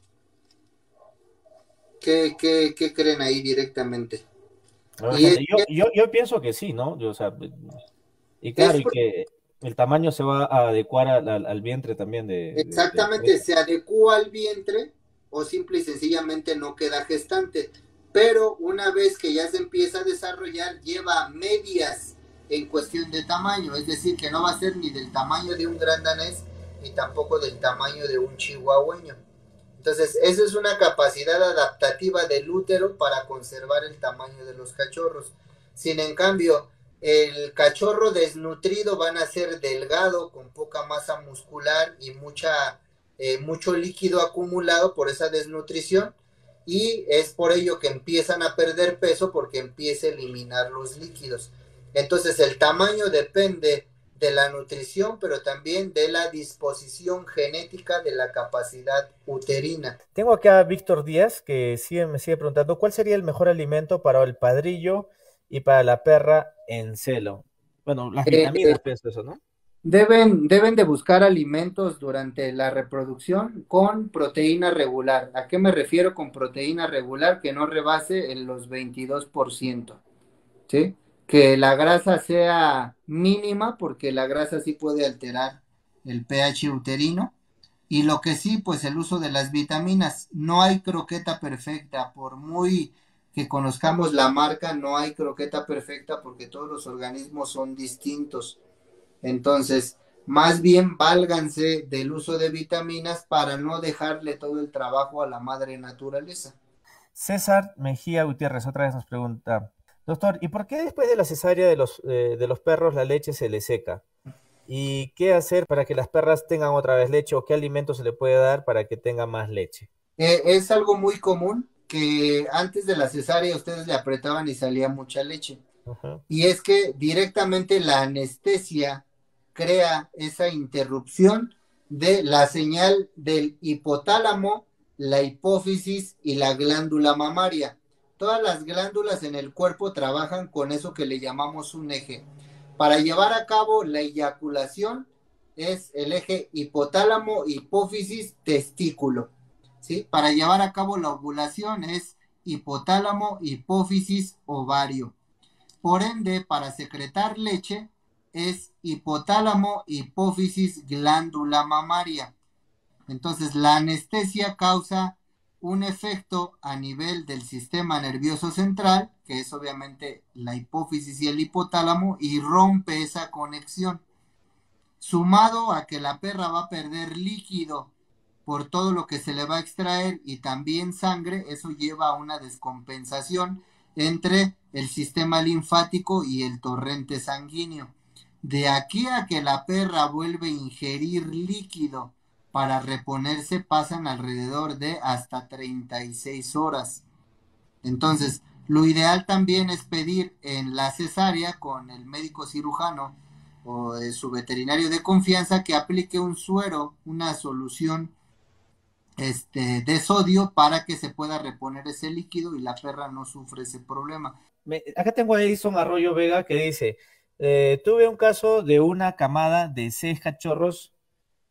¿Qué creen ahí directamente? Ah, Y es, gente, yo pienso que sí, ¿no? O sea, y claro, es y que el tamaño se va a adecuar al vientre también de la exactamente, cría. se adecua al vientre o simple y sencillamente no queda gestante. Pero una vez que ya se empieza a desarrollar, lleva medias en cuestión de tamaño, es decir, que no va a ser ni del tamaño de un gran danés ni tampoco del tamaño de un chihuahueño. Entonces, eso es una capacidad adaptativa del útero para conservar el tamaño de los cachorros. Sin en cambio, el cachorro desnutrido van a ser delgado, con poca masa muscular y mucho líquido acumulado por esa desnutrición. Y es por ello que empiezan a perder peso porque empieza a eliminar los líquidos. Entonces, el tamaño depende de la nutrición, pero también de la disposición genética de la capacidad uterina. Tengo acá a Víctor Díaz que me sigue preguntando, ¿cuál sería el mejor alimento para el padrillo y para la perra en celo? Bueno, las Eh, vitaminas, pienso eso, ¿no? Deben de buscar alimentos durante la reproducción con proteína regular. ¿A qué me refiero con proteína regular? Que no rebase en los 22%, ¿sí? Que la grasa sea mínima, porque la grasa sí puede alterar el pH uterino. Y lo que sí, pues el uso de las vitaminas. No hay croqueta perfecta, por muy que conozcamos la marca, no hay croqueta perfecta porque todos los organismos son distintos. Entonces, más bien válganse del uso de vitaminas para no dejarle todo el trabajo a la madre naturaleza. César Mejía Gutiérrez otra vez nos pregunta, doctor, ¿y por qué después de la cesárea de los perros la leche se le seca? ¿Y qué hacer para que las perras tengan otra vez leche o qué alimento se le puede dar para que tenga más leche? Es algo muy común que antes de la cesárea ustedes le apretaban y salía mucha leche. Ujú. Y es que directamente la anestesia crea esa interrupción de la señal del hipotálamo, la hipófisis y la glándula mamaria. Todas las glándulas en el cuerpo trabajan con eso que le llamamos un eje. Para llevar a cabo la eyaculación es el eje hipotálamo, hipófisis, testículo. ¿Sí? Para llevar a cabo la ovulación es hipotálamo, hipófisis, ovario. Por ende, para secretar leche es hipotálamo, hipófisis, glándula mamaria. Entonces, la anestesia causa un efecto a nivel del sistema nervioso central, que es obviamente la hipófisis y el hipotálamo, y rompe esa conexión. Sumado a que la perra va a perder líquido por todo lo que se le va a extraer y también sangre, eso lleva a una descompensación entre el sistema linfático y el torrente sanguíneo. De aquí a que la perra vuelve a ingerir líquido para reponerse pasan alrededor de hasta 36 horas. Entonces, lo ideal también es pedir en la cesárea con el médico cirujano o su veterinario de confianza que aplique un suero, una solución de sodio para que se pueda reponer ese líquido y la perra no sufre ese problema. Acá tengo a Edison Arroyo Vega que dice, tuve un caso de una camada de 6 cachorros,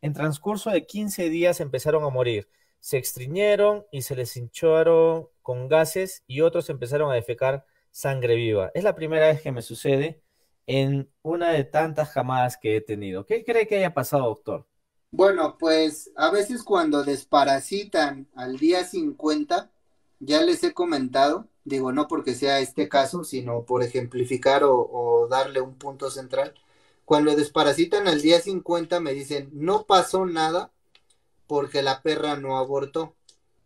en transcurso de 15 días empezaron a morir, se extriñeron y se les hincharon con gases y otros empezaron a defecar sangre viva. Es la primera vez que me sucede en una de tantas camadas que he tenido. ¿Qué cree que haya pasado, doctor? Bueno, pues a veces cuando desparasitan al día 50, ya les he comentado, digo, no porque sea este caso, sino por ejemplificar o darle un punto central. Cuando desparasitan al día 50 me dicen, no pasó nada porque la perra no abortó.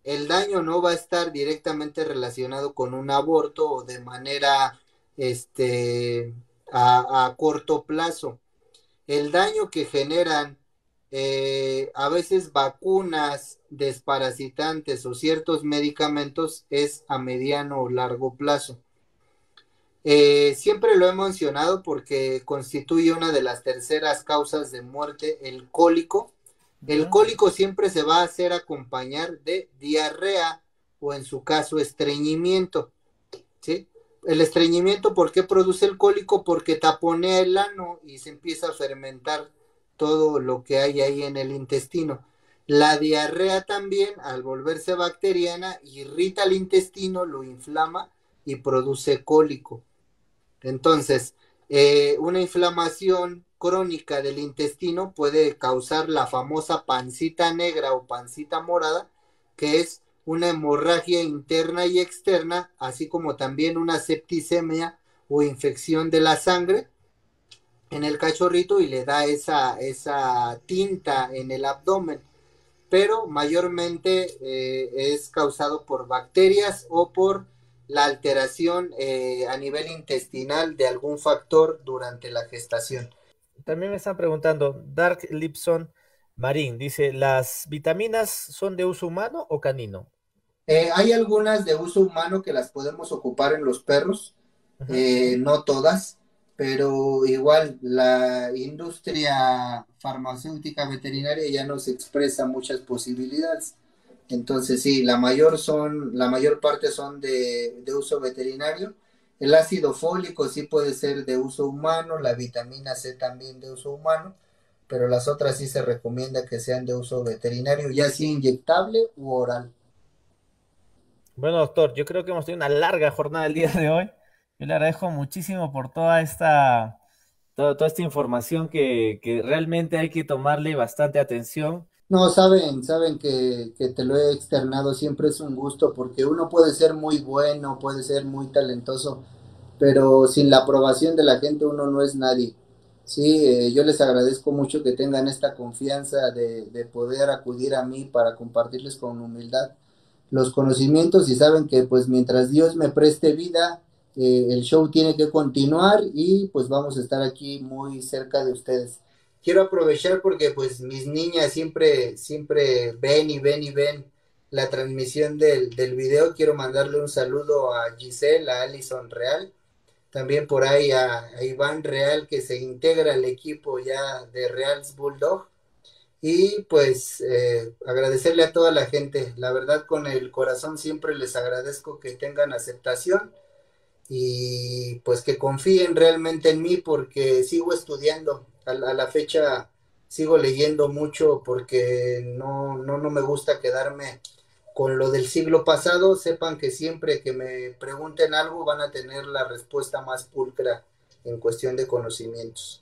El daño no va a estar directamente relacionado con un aborto o de manera a corto plazo. El daño que generan a veces vacunas desparasitantes o ciertos medicamentos es a mediano o largo plazo. Siempre lo he mencionado porque constituye una de las terceras causas de muerte, el cólico. El Ujú. cólico siempre se va a hacer acompañar de diarrea o en su caso estreñimiento, ¿sí? El estreñimiento, ¿por qué produce el cólico? Porque taponea el ano y se empieza a fermentar todo lo que hay ahí en el intestino. La diarrea también, al volverse bacteriana, irrita el intestino, lo inflama y produce cólico. Entonces, una inflamación crónica del intestino puede causar la famosa pancita negra o pancita morada, que es una hemorragia interna y externa, así como también una septicemia o infección de la sangre en el cachorrito y le da esa tinta en el abdomen, pero mayormente es causado por bacterias o por la alteración a nivel intestinal de algún factor durante la gestación. También me están preguntando, Dark Lipson Marín dice, ¿las vitaminas son de uso humano o canino? Hay algunas de uso humano que las podemos ocupar en los perros, Ujú. no todas, pero igual la industria farmacéutica veterinaria ya nos expresa muchas posibilidades. Entonces sí, la mayor parte son de uso veterinario. El ácido fólico sí puede ser de uso humano, la vitamina C también de uso humano, pero las otras sí se recomienda que sean de uso veterinario, ya sea inyectable u oral. Bueno, doctor, yo creo que hemos tenido una larga jornada el día de hoy. Yo le agradezco muchísimo por toda esta información que realmente hay que tomarle bastante atención. No, saben que te lo he externado, siempre es un gusto porque uno puede ser muy bueno, puede ser muy talentoso, pero sin la aprobación de la gente uno no es nadie. Sí, yo les agradezco mucho que tengan esta confianza de poder acudir a mí para compartirles con humildad los conocimientos y saben que pues mientras Dios me preste vida, el show tiene que continuar y pues vamos a estar aquí muy cerca de ustedes. Quiero aprovechar porque pues mis niñas siempre ven y ven y ven la transmisión del video. Quiero mandarle un saludo a Giselle, a Alison Real, también por ahí a Iván Real que se integra al equipo ya de Reals Bulldog. Y pues agradecerle a toda la gente, la verdad con el corazón siempre les agradezco que tengan aceptación y pues que confíen realmente en mí porque sigo estudiando, a la fecha sigo leyendo mucho porque no me gusta quedarme con lo del siglo pasado, sepan que siempre que me pregunten algo van a tener la respuesta más pulcra en cuestión de conocimientos.